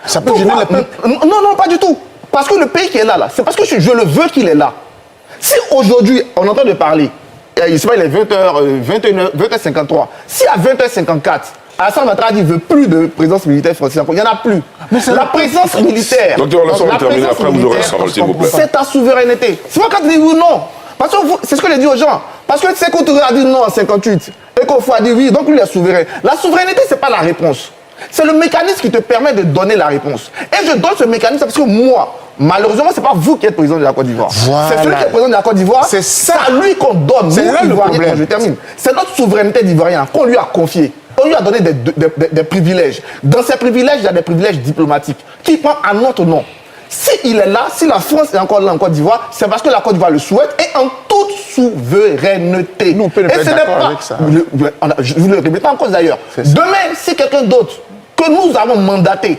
Ça peut gêner le peuple. Non, pas du tout. Parce que le pays qui est là, c'est parce que je le veux qu'il est là. Si aujourd'hui, on entend de parler, il est 20h53, si à 20h54, Alassane Ouattara dit qu'il ne veut plus de présence militaire française, il n'y en a plus. La présence militaire... Docteur, laissons-le terminer, après vous aurez la parole, s'il vous plaît. C'est ta souveraineté. C'est pas quand tu dis oui ou non. Parce que c'est ce que je dis aux gens. Parce que Sékou Touré a dit non en 58 et Kofi a dit oui, donc lui il est souverain. La souveraineté, ce n'est pas la réponse. C'est le mécanisme qui te permet de donner la réponse. Et je donne ce mécanisme parce que moi, malheureusement, ce n'est pas vous qui êtes président de la Côte d'Ivoire. Voilà. C'est celui qui est président de la Côte d'Ivoire. C'est à lui qu'on donne. C'est là le problème. Je termine. C'est notre souveraineté d'Ivoirien qu'on lui a confiée. On lui a donné des privilèges. Dans ces privilèges, il y a des privilèges diplomatiques qui prennent à notre nom. S'il est là, si la France est encore là en Côte d'Ivoire, c'est parce que la Côte d'Ivoire le souhaite et en toute souveraineté. Nous, on peut le faire d'accord avec ça. Je vous le répète en cause d'ailleurs. Demain, si quelqu'un d'autre que nous avons mandaté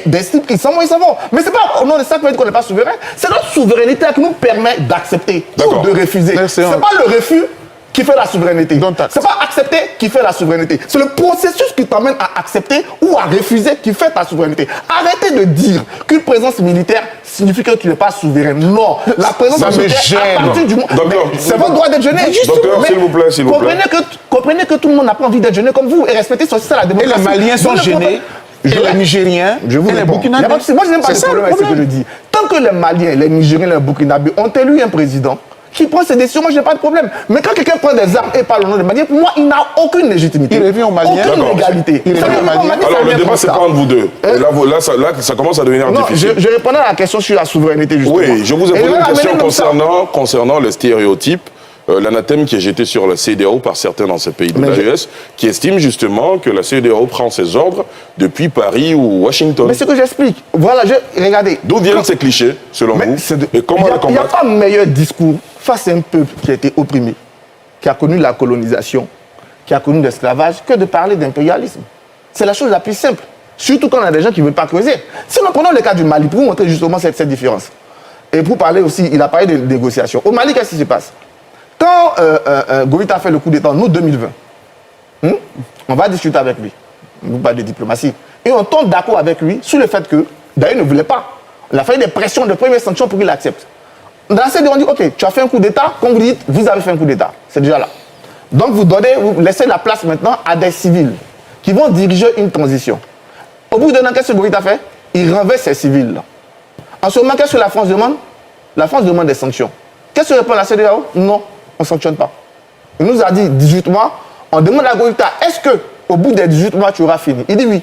d'estime qu'ils s'en vont, ils s'en vont. Mais c'est pas au nom de ça qu'on n'est pas souverain. C'est notre souveraineté qui nous permet d'accepter ou de refuser. C'est pas le refus qui fait la souveraineté. C'est pas accepter qui fait la souveraineté. C'est le processus qui t'amène à accepter ou à refuser qui fait ta souveraineté. Arrêtez de dire qu'une présence militaire signifie que tu n'es pas souverain. Non. La présence militaire, à partir du moment... C'est votre droit d'être gêné. Docteur, s'il vous plaît, Comprenez que tout le monde n'a pas envie d'être gêné comme vous et respectez ça la démocratie. Et les Maliens sont gênés. Et les Nigériens, et les Burkinabés. Moi, je n'aime pas le problème avec ce que je dis. Tant que les Maliens, les Nigériens, les Burkinabés ont élu un président qui prend ses décisions, moi je n'ai pas de problème. Mais quand quelqu'un prend des armes et parle au nom des Maliens, pour moi, il n'a aucune légitimité. Il revient aux Maliens. Aucune légalité. Alors le débat, c'est pas entre vous deux. Là, ça commence à devenir difficile. Je répondais à la question sur la souveraineté, justement. Oui, je vous ai posé une question concernant les stéréotypes. L'anathème qui est jeté sur la CEDEAO par certains dans ces pays de l'AES, qui estiment justement que la CEDEAO prend ses ordres depuis Paris ou Washington. Mais c'est ce que j'explique. Voilà, regardez. D'où viennent ces clichés, selon vous? Et comment les combattre? Il n'y a pas meilleur discours face à un peuple qui a été opprimé, qui a connu la colonisation, qui a connu l'esclavage, que de parler d'impérialisme. C'est la chose la plus simple. Surtout quand on a des gens qui ne veulent pas creuser. Si nous prenons le cas du Mali, pour vous montrer justement cette différence. Et pour parler aussi, il a parlé de négociations. Au Mali, qu'est-ce qui se passe? Quand Goïta a fait le coup d'État en août 2020, on va discuter avec lui. On parle de diplomatie. Et on tombe d'accord avec lui sur le fait que, d'ailleurs, il ne voulait pas. On a fait des pressions de premières sanctions pour qu'il accepte. Dans la CEDEAO, on dit, OK, tu as fait un coup d'État, comme vous dites, vous avez fait un coup d'État. C'est déjà là. Donc vous laissez la place maintenant à des civils qui vont diriger une transition. Au bout d'un an, qu'est-ce que Goïta fait? Il renverse ces civils-là. En ce moment, qu'est-ce que la France demande? La France demande des sanctions. Qu'est-ce que répond la CEDEAO? Non, on ne sanctionne pas. Il nous a dit 18 mois. On demande à Goïta, est-ce qu'au bout des 18 mois, tu auras fini? Il dit oui.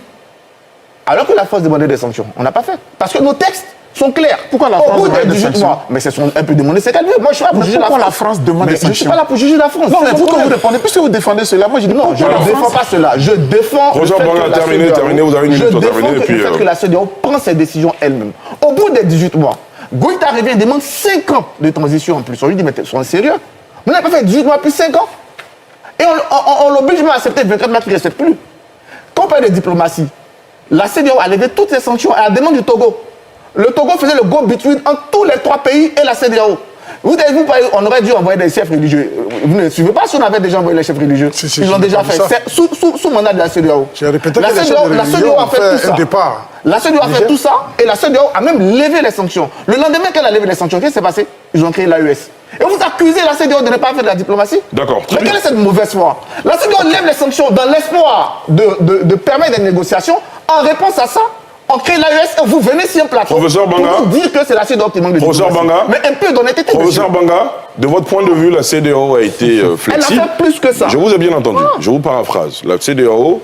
Alors que la France demandait des sanctions. On n'a pas fait. Parce que nos textes sont clairs. Pourquoi la France demande des sanctions? Mais elle peut demander ce qu'elle veut. Moi, je suis là pour juger la France. Pourquoi la France demande des sanctions? Je ne suis pas là pour juger la France. Non, mais pourquoi vous répondez? Puisque vous défendez cela, moi je dis non, je ne défends pas cela. Je défends. Bonjour, terminez, vous avez une minute pour terminer. Je défends le fait que la CEDEAO prend ses décisions elle-même. Au bout des 18 mois, Goïta revient et demande 5 ans de transition en plus. On lui dit, mais sois sérieux. Vous n'avez pas fait 18 mois plus 5 ans. Et on l'oblige même à accepter 24 mois qui ne respectent plus. Quand on parle de diplomatie, la CEDEAO a levé toutes ses sanctions à la demande du Togo. Le Togo faisait le go-between entre tous les 3 pays et la CEDEAO. On aurait dû envoyer des chefs religieux. Vous ne suivez pas si on avait déjà envoyé les chefs religieux? Ils l'ont déjà fait. C'est sous mandat de la CEDEAO. J'ai répété la que les chefs religieux ont fait un départ. La CEDEAO a fait tout ça et la CEDEAO a même levé les sanctions. Le lendemain qu'elle a levé les sanctions, qu'est-ce qui s'est passé? Ils ont créé l'AES. Et vous accusez la CEDEAO de ne pas faire de la diplomatie. D'accord. Mais quelle est cette mauvaise foi? La CEDEAO lève les sanctions dans l'espoir de permettre des négociations. En réponse à ça, on crée l'AES et vous venez sur un plateau Professeur Banga, pour vous dire que c'est la CEDEAO qui manque de Professeur diplomatie. Banga, Mais un peu d'honnêteté, Professeur Banga, de votre point de vue, la CEDEAO a été flexible. Elle a fait plus que ça. Je vous ai bien entendu. Je vous paraphrase. La CEDEAO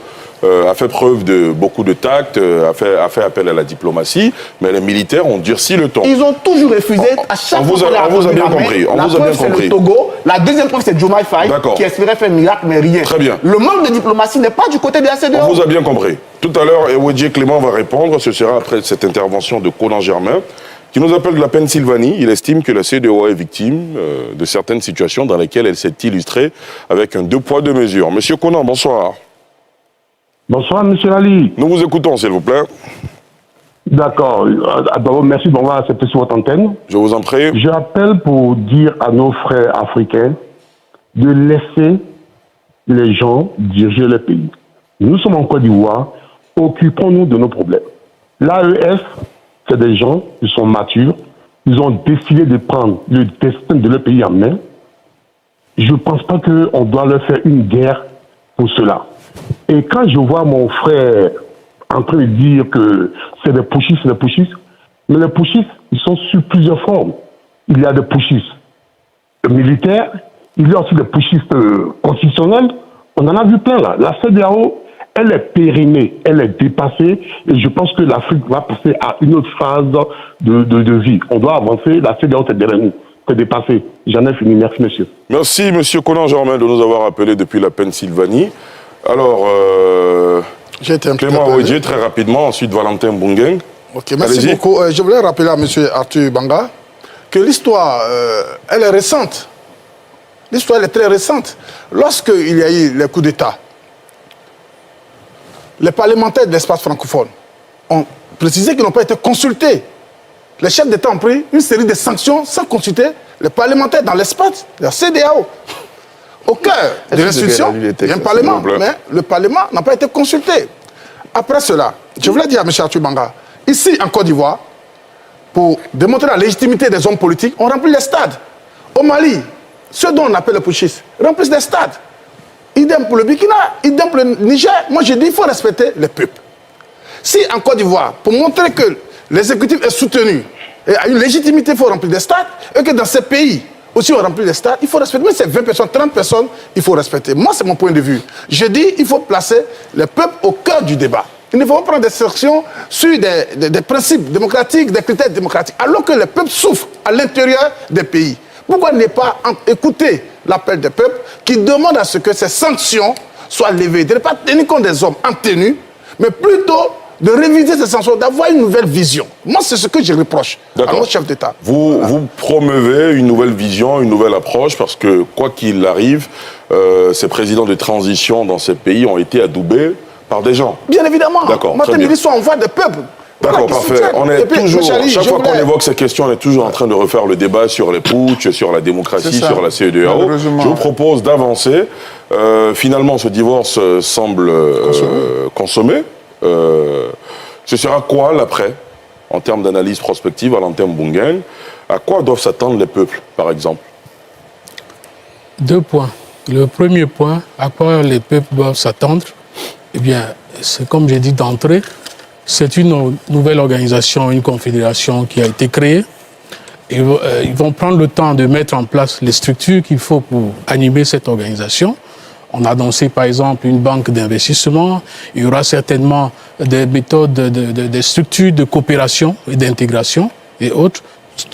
a fait preuve de beaucoup de tact, a fait appel à la diplomatie, mais les militaires ont durci le ton. Ils ont toujours refusé à chaque On vous a bien compris. On vous a bien c'est compris. le Togo. La deuxième preuve, c'est Diomaye Faye D'accord. qui espérait faire un miracle, mais rien. Très bien. Le manque de diplomatie n'est pas du côté de la CEDEAO. On vous a bien compris. Tout à l'heure, Ewedje Clément va répondre. Ce sera après cette intervention de Conan Germain, qui nous appelle de la Pennsylvanie. Il estime que la CEDEAO est victime de certaines situations dans lesquelles elle s'est illustrée avec un 2 poids 2 mesures. Monsieur Conan, bonsoir. Bonsoir, monsieur Ali. Nous vous écoutons, s'il vous plaît. D'accord. D'abord, merci de m'avoir accepté sur votre antenne. Je vous en prie. J'appelle pour dire à nos frères africains de laisser les gens diriger le pays. Nous sommes en Côte d'Ivoire, occupons-nous de nos problèmes. L'AES, c'est des gens qui sont matures, ils ont décidé de prendre le destin de leur pays en main. Je ne pense pas qu'on doit leur faire une guerre pour cela. Et quand je vois mon frère en train de dire que c'est des putschistes, mais les putschistes, ils sont sur plusieurs formes. Il y a des putschistes militaires, il y a aussi des putschistes constitutionnels. On en a vu plein là. La CEDEAO, elle est périmée, elle est dépassée, et je pense que l'Afrique va passer à une autre phase de vie. On doit avancer, la CEDEAO c'est derrière nous, c'est dépassé. J'en ai fini, merci monsieur. Merci, monsieur Conan Germain, de nous avoir appelé depuis la Pennsylvanie. Alors, Clément Ewedje, très rapidement, ensuite Valentin Bungeng. Ok, merci beaucoup. Je voulais rappeler à M. Arthur Banga que l'histoire, elle est récente. L'histoire, elle est très récente. Lorsqu'il y a eu les coups d'État, les parlementaires de l'espace francophone ont précisé qu'ils n'ont pas été consultés. Les chefs d'État ont pris une série de sanctions sans consulter les parlementaires dans l'espace de la CEDEAO. Au cœur de l'institution, il y a un parlement, mais le parlement n'a pas été consulté. Après cela, je voulais dire à M. Arthur Banga, ici en Côte d'Ivoire, pour démontrer la légitimité des hommes politiques, on remplit les stades. Au Mali, ceux dont on appelle les putschistes remplissent des stades. Idem pour le Burkina, idem pour le Niger. Moi, je dis qu'il faut respecter les peuples. Si en Côte d'Ivoire, pour montrer que l'exécutif est soutenu et a une légitimité, il faut remplir des stades, et que dans ces pays, aussi on remplit les stades, il faut respecter. Mais c'est 20 personnes, 30 personnes, il faut respecter. Moi, c'est mon point de vue. Je dis qu'il faut placer le peuple au cœur du débat. Il ne faut pas prendre des sections sur des principes démocratiques, des critères démocratiques, alors que le peuple souffre à l'intérieur des pays. Pourquoi ne pas écouter l'appel des peuples qui demande à ce que ces sanctions soient levées, de ne pas tenir compte des hommes en tenue, mais plutôt de réviser ces sanctions, d'avoir une nouvelle vision. Moi, c'est ce que je reproche à notre chef d'État. Vous promeuvez une nouvelle vision, une nouvelle approche, parce que, quoi qu'il arrive, ces présidents de transition dans ces pays ont été adoubés par des gens. Bien évidemment. D'accord. Martin Milisso envoie des peuples. D'accord, parfait. On est toujours, chaque fois qu'on évoque ces questions, on est toujours en train de refaire le débat sur les putschs, sur la démocratie, sur la CEDEAO. Je vous propose d'avancer. Finalement, ce divorce semble consommé. Ce sera quoi l'après, en termes d'analyse prospective, Valentin Bungeng? À quoi doivent s'attendre les peuples, par exemple? 2 points. Le premier point, à quoi les peuples doivent s'attendre, eh bien, c'est comme j'ai dit d'entrée, c'est une nouvelle organisation, une confédération qui a été créée. Ils vont prendre le temps de mettre en place les structures qu'il faut pour animer cette organisation. On a annoncé par exemple une banque d'investissement. Il y aura certainement des méthodes, des structures de coopération et d'intégration et autres,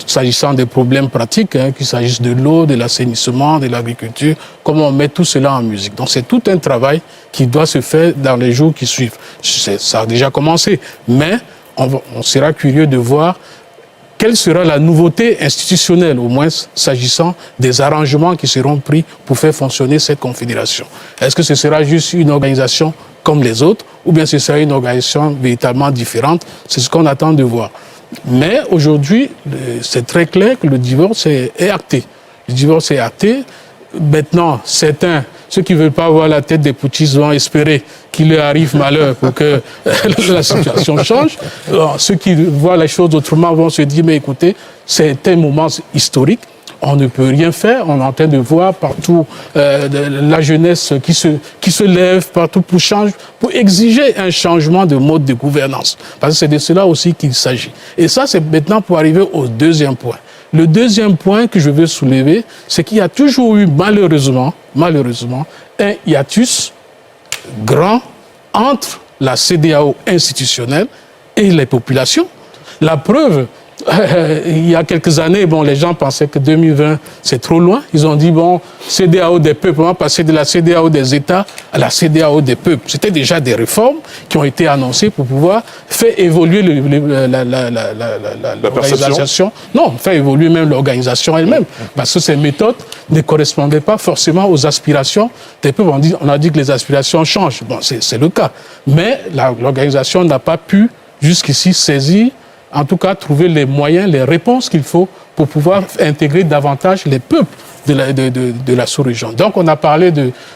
s'agissant des problèmes pratiques, qu'il s'agisse de l'eau, de l'assainissement, de l'agriculture, comment on met tout cela en musique. Donc c'est tout un travail qui doit se faire dans les jours qui suivent. Ça a déjà commencé, mais on sera curieux de voir quelle sera la nouveauté institutionnelle, au moins s'agissant des arrangements qui seront pris pour faire fonctionner cette confédération. Est-ce que ce sera juste une organisation comme les autres, ou bien ce sera une organisation véritablement différente? C'est ce qu'on attend de voir. Mais aujourd'hui, c'est très clair que le divorce est acté. Le divorce est acté. Maintenant, certains, ceux qui ne veulent pas avoir la tête des putschistes, vont espérer qu'il leur arrive malheur pour que la situation change. Alors, ceux qui voient les choses autrement vont se dire, mais écoutez, c'est un moment historique. on ne peut rien faire. On est en train de voir partout la jeunesse qui se lève partout pour exiger un changement de mode de gouvernance. Parce que c'est de cela aussi qu'il s'agit. Et ça, c'est maintenant pour arriver au deuxième point. Le deuxième point que je veux soulever, c'est qu'il y a toujours eu, malheureusement, un hiatus grand entre la CEDEAO institutionnelle et les populations. La preuve, il y a quelques années, les gens pensaient que 2020, c'est trop loin. Ils ont dit, CEDEAO des peuples, on va passer de la CEDEAO des États à la CEDEAO des peuples. C'était déjà des réformes qui ont été annoncées pour pouvoir faire évoluer l'organisation. Non, faire évoluer même l'organisation elle-même. Parce que ces méthodes ne correspondaient pas forcément aux aspirations des peuples. On a dit que les aspirations changent. C'est le cas. Mais l'organisation n'a pas pu, jusqu'ici, saisir, en tout cas, trouver les moyens, les réponses qu'il faut pour pouvoir intégrer davantage les peuples de la sous-région. Donc, on a parlé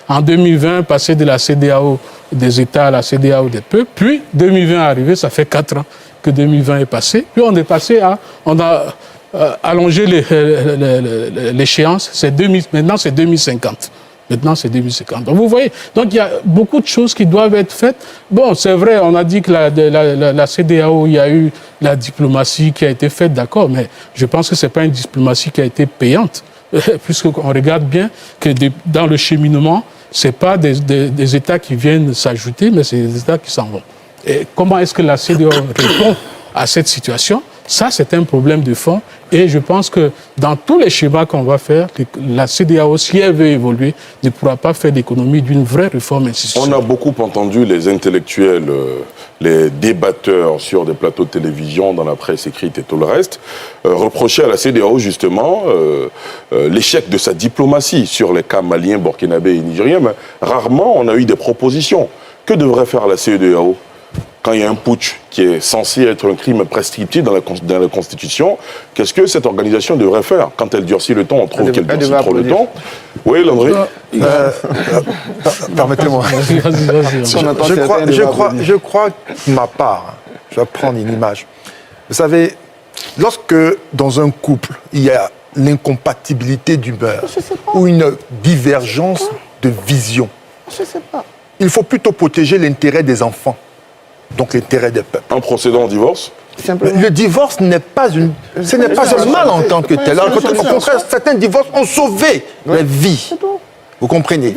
en 2020, passer de la CEDEAO des États à la CEDEAO des peuples. Puis, 2020 est arrivé, ça fait 4 ans que 2020 est passé. Puis, on a allongé l'échéance. Maintenant, c'est 2050. Maintenant, c'est 2050. Donc, vous voyez, donc il y a beaucoup de choses qui doivent être faites. C'est vrai, on a dit que la CEDEAO, il y a eu la diplomatie qui a été faite, d'accord, mais je pense que ce n'est pas une diplomatie qui a été payante, puisqu'on regarde bien que dans le cheminement, ce n'est pas des États qui viennent s'ajouter, mais c'est des États qui s'en vont. Et comment est-ce que la CEDEAO répond à cette situation? Ça, c'est un problème de fond. Et je pense que dans tous les schémas qu'on va faire, la CEDEAO, si elle veut évoluer, ne pourra pas faire l'économie d'une vraie réforme institutionnelle. On a beaucoup entendu les intellectuels, les débatteurs sur des plateaux de télévision, dans la presse écrite et tout le reste, reprocher à la CEDEAO, justement, l'échec de sa diplomatie sur les cas maliens, burkinabés et nigériens. Mais rarement, on a eu des propositions. Que devrait faire la CEDEAO quand il y a un putsch qui est censé être un crime prescriptible dans la Constitution? Qu'est-ce que cette organisation devrait faire? Quand elle durcit le ton, on trouve qu'elle durcit trop le ton. Oui, Landry. Permettez-moi. Je crois, ma part, je vais prendre une image. Vous savez, lorsque dans un couple, il y a l'incompatibilité d'humeur ou une divergence de vision, il faut plutôt protéger l'intérêt des enfants. Donc l'intérêt des peuples. En procédant au divorce? Le divorce n'est pas un mal en tant que tel. Au contraire, certains divorces ont sauvé les vies. Vous comprenez?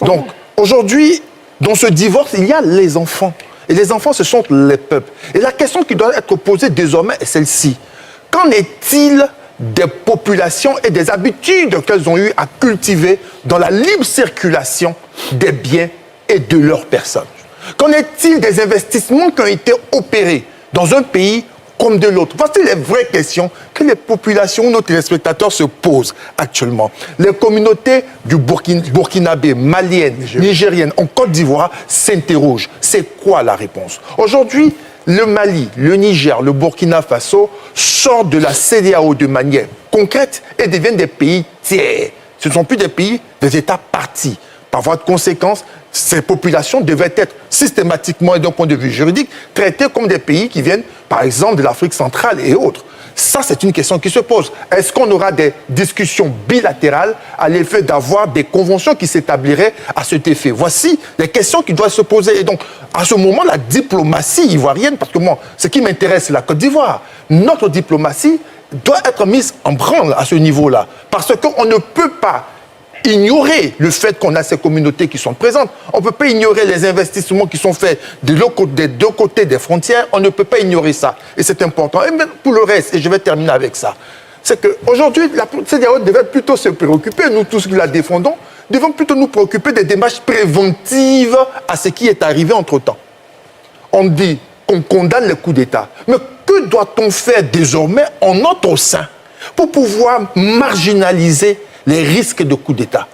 Donc aujourd'hui, dans ce divorce, il y a les enfants. Et les enfants, ce sont les peuples. Et la question qui doit être posée désormais est celle-ci. Qu'en est-il des populations et des habitudes qu'elles ont eu à cultiver dans la libre circulation des biens et de leurs personnes? Qu'en est-il des investissements qui ont été opérés dans un pays comme de l'autre? Voici les vraies questions que les populations, nos téléspectateurs se posent actuellement. Les communautés du burkinabé, maliennes, nigériennes, en Côte d'Ivoire s'interrogent. C'est quoi la réponse? Aujourd'hui, le Mali, le Niger, le Burkina Faso sortent de la CEDEAO de manière concrète et deviennent des pays tiers. Ce ne sont plus des pays, des États partis. Par voie de conséquence, ces populations devaient être systématiquement et d'un point de vue juridique traitées comme des pays qui viennent, par exemple, de l'Afrique centrale et autres. Ça, c'est une question qui se pose. Est-ce qu'on aura des discussions bilatérales à l'effet d'avoir des conventions qui s'établiraient à cet effet? Voici les questions qui doivent se poser. Et donc, à ce moment, la diplomatie ivoirienne, parce que moi, ce qui m'intéresse, c'est la Côte d'Ivoire. Notre diplomatie doit être mise en branle à ce niveau-là. Parce qu'on ne peut pas ignorer le fait qu'on a ces communautés qui sont présentes. On ne peut pas ignorer les investissements qui sont faits des deux côtés des frontières. On ne peut pas ignorer ça. Et c'est important. Et même pour le reste, et je vais terminer avec ça, c'est qu'aujourd'hui, la CEDEAO devait plutôt se préoccuper, nous tous qui la défendons, devons plutôt nous préoccuper des démarches préventives à ce qui est arrivé entre-temps. On dit qu'on condamne les coups d'État. Mais que doit-on faire désormais en notre sein pour pouvoir marginaliser les risques de coups d'État?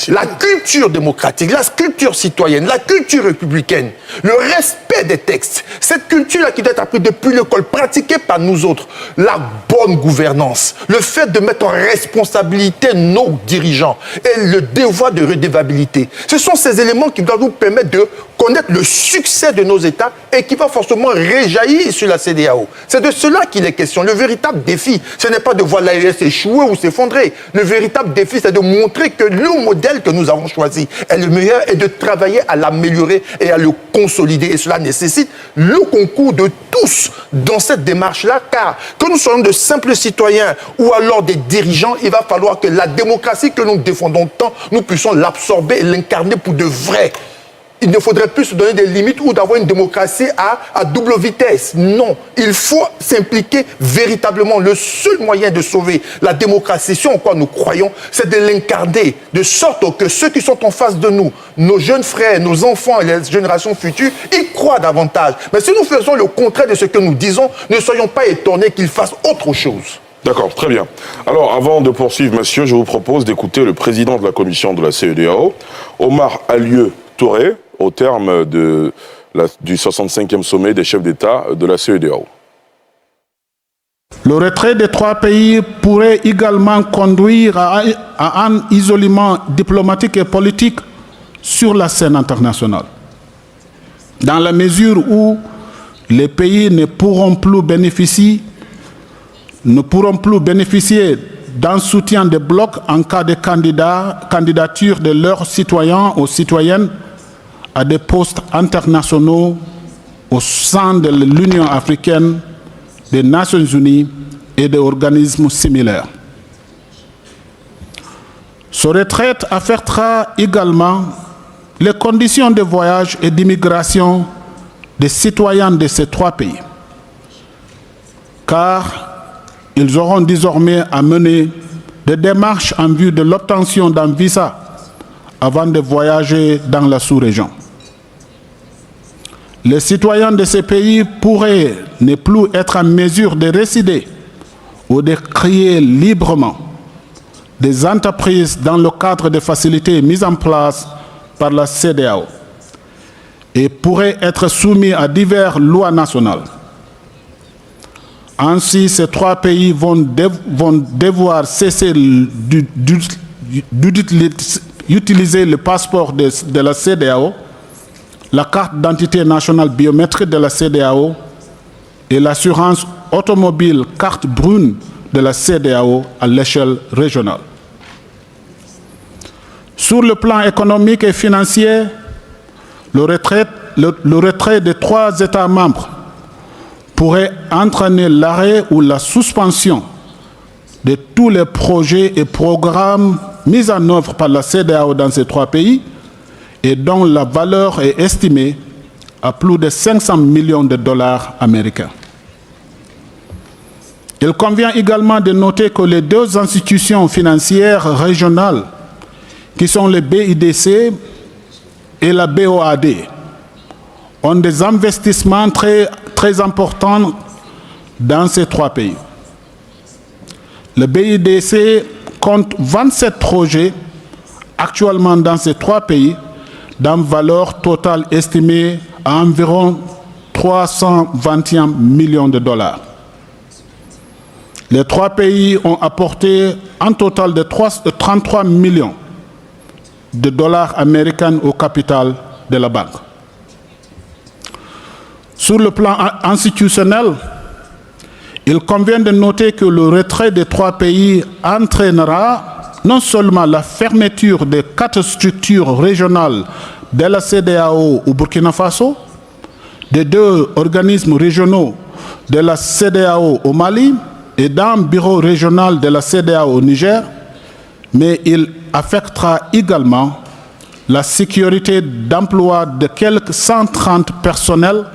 La culture démocratique, la culture citoyenne, la culture républicaine, le respect des textes, cette culture-là qui doit être apprise depuis l'école, pratiquée par nous autres, la bonne gouvernance, le fait de mettre en responsabilité nos dirigeants et le devoir de redevabilité. Ce sont ces éléments qui doivent nous permettre de connaître le succès de nos États et qui va forcément réjaillir sur la CEDEAO. C'est de cela qu'il est question. Le véritable défi, ce n'est pas de voir l'AES échouer ou s'effondrer. Le véritable défi, c'est de montrer que le modèle que nous avons choisi est le meilleur et de travailler à l'améliorer et à le consolider. Et cela nécessite le concours de tous dans cette démarche-là, car que nous soyons de simples citoyens ou alors des dirigeants, il va falloir que la démocratie que nous défendons tant, nous puissions l'absorber et l'incarner pour de vrai. Il ne faudrait plus se donner des limites ou d'avoir une démocratie à double vitesse. Non, il faut s'impliquer véritablement. Le seul moyen de sauver la démocratie, ce en quoi nous croyons, c'est de l'incarner, de sorte que ceux qui sont en face de nous, nos jeunes frères, nos enfants et les générations futures, y croient davantage. Mais si nous faisons le contraire de ce que nous disons, ne soyons pas étonnés qu'ils fassent autre chose. D'accord, très bien. Alors, avant de poursuivre, monsieur, je vous propose d'écouter le président de la commission de la CEDEAO, Omar Alieu Touré, au terme du 65e sommet des chefs d'État de la CEDEAO. Le retrait des 3 pays pourrait également conduire à un isolement diplomatique et politique sur la scène internationale, dans la mesure où les pays ne pourront plus bénéficier d'un soutien des blocs en cas de candidature de leurs citoyens ou citoyennes à des postes internationaux au sein de l'Union africaine, des Nations unies et des organismes similaires. Ce retrait affectera également les conditions de voyage et d'immigration des citoyens de ces 3 pays, car ils auront désormais à mener des démarches en vue de l'obtention d'un visa avant de voyager dans la sous-région. Les citoyens de ces pays pourraient ne plus être en mesure de résider ou de créer librement des entreprises dans le cadre des facilités mises en place par la CEDEAO et pourraient être soumis à diverses lois nationales. Ainsi, ces 3 pays vont devoir cesser d'utiliser le passeport de la CEDEAO, la carte d'identité nationale biométrique de la CEDEAO et l'assurance automobile carte brune de la CEDEAO à l'échelle régionale. Sur le plan économique et financier, le retrait des 3 États membres pourrait entraîner l'arrêt ou la suspension de tous les projets et programmes mis en œuvre par la CEDEAO dans ces 3 pays et dont la valeur est estimée à plus de 500 millions de dollars américains. Il convient également de noter que les 2 institutions financières régionales, qui sont le BIDC et la BOAD, ont des investissements très importants dans ces 3 pays. Le BIDC compte 27 projets actuellement dans ces 3 pays, d'une valeur totale estimée à environ 321 millions de dollars. Les 3 pays ont apporté un total de 33 millions de dollars américains au capital de la banque. Sur le plan institutionnel, il convient de noter que le retrait des 3 pays entraînera non seulement la fermeture des 4 structures régionales de la CEDEAO au Burkina Faso, des 2 organismes régionaux de la CEDEAO au Mali et d'un bureau régional de la CEDEAO au Niger, mais il affectera également la sécurité d'emploi de quelques 130 personnels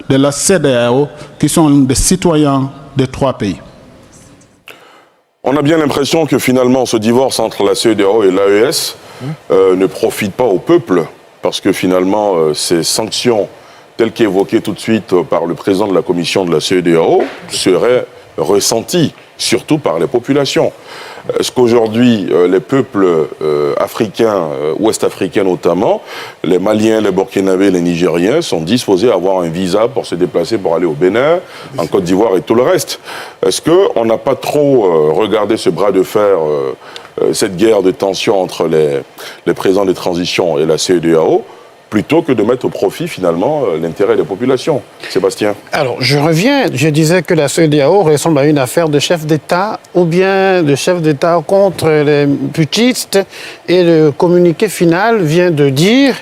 de la CEDEAO qui sont des citoyens des 3 pays. On a bien l'impression que finalement ce divorce entre la CEDEAO et l'AES ne profite pas au peuple, parce que finalement ces sanctions telles qu'évoquées tout de suite par le président de la commission de la CEDEAO seraient ressenties surtout par les populations. Est-ce qu'aujourd'hui, les peuples africains, ouest-africains notamment, les Maliens, les Burkinabés, les Nigériens, sont disposés à avoir un visa pour se déplacer, pour aller au Bénin, en Côte d'Ivoire et tout le reste? Est-ce qu'on n'a pas trop regardé ce bras de fer, cette guerre de tension entre les présidents de transition et la CEDEAO, plutôt que de mettre au profit, finalement, l'intérêt des populations? Sébastien? Alors, je reviens, je disais que la CEDEAO ressemble à une affaire de chef d'État ou bien de chef d'État contre les putschistes, et le communiqué final vient de dire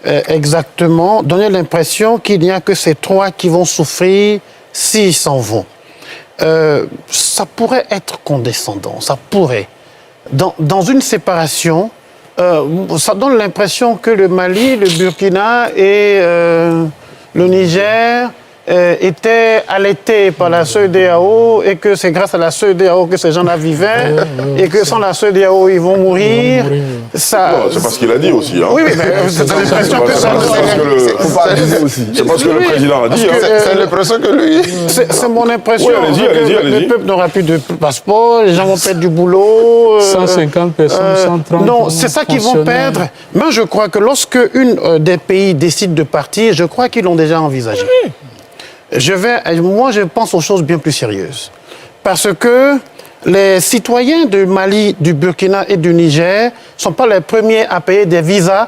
exactement, donner l'impression qu'il n'y a que ces trois qui vont souffrir s'ils s'en vont. Ça pourrait être condescendant, ça pourrait. Dans une séparation, ça donne l'impression que le Mali, le Burkina et le Niger étaient allaités par la CEDEAO et que c'est grâce à la CEDEAO que ces gens-là vivaient et que sans la CEDEAO, ils vont mourir. Ça... C'est pas ce qu'il a dit aussi. Hein. Oui, mais c'est l'impression que ça... C'est pas ce que le président a dit. C'est l'impression que lui... C'est mon impression. Oui, allez-y. Le peuple n'aura plus de passeport, les gens vont perdre du boulot. 150 personnes, 130... Non, c'est ça qu'ils vont perdre. Moi, je crois que lorsque une des pays décide de partir, je crois qu'ils l'ont déjà envisagé. Moi, je pense aux choses bien plus sérieuses. Parce que les citoyens du Mali, du Burkina et du Niger ne sont pas les premiers à payer des visas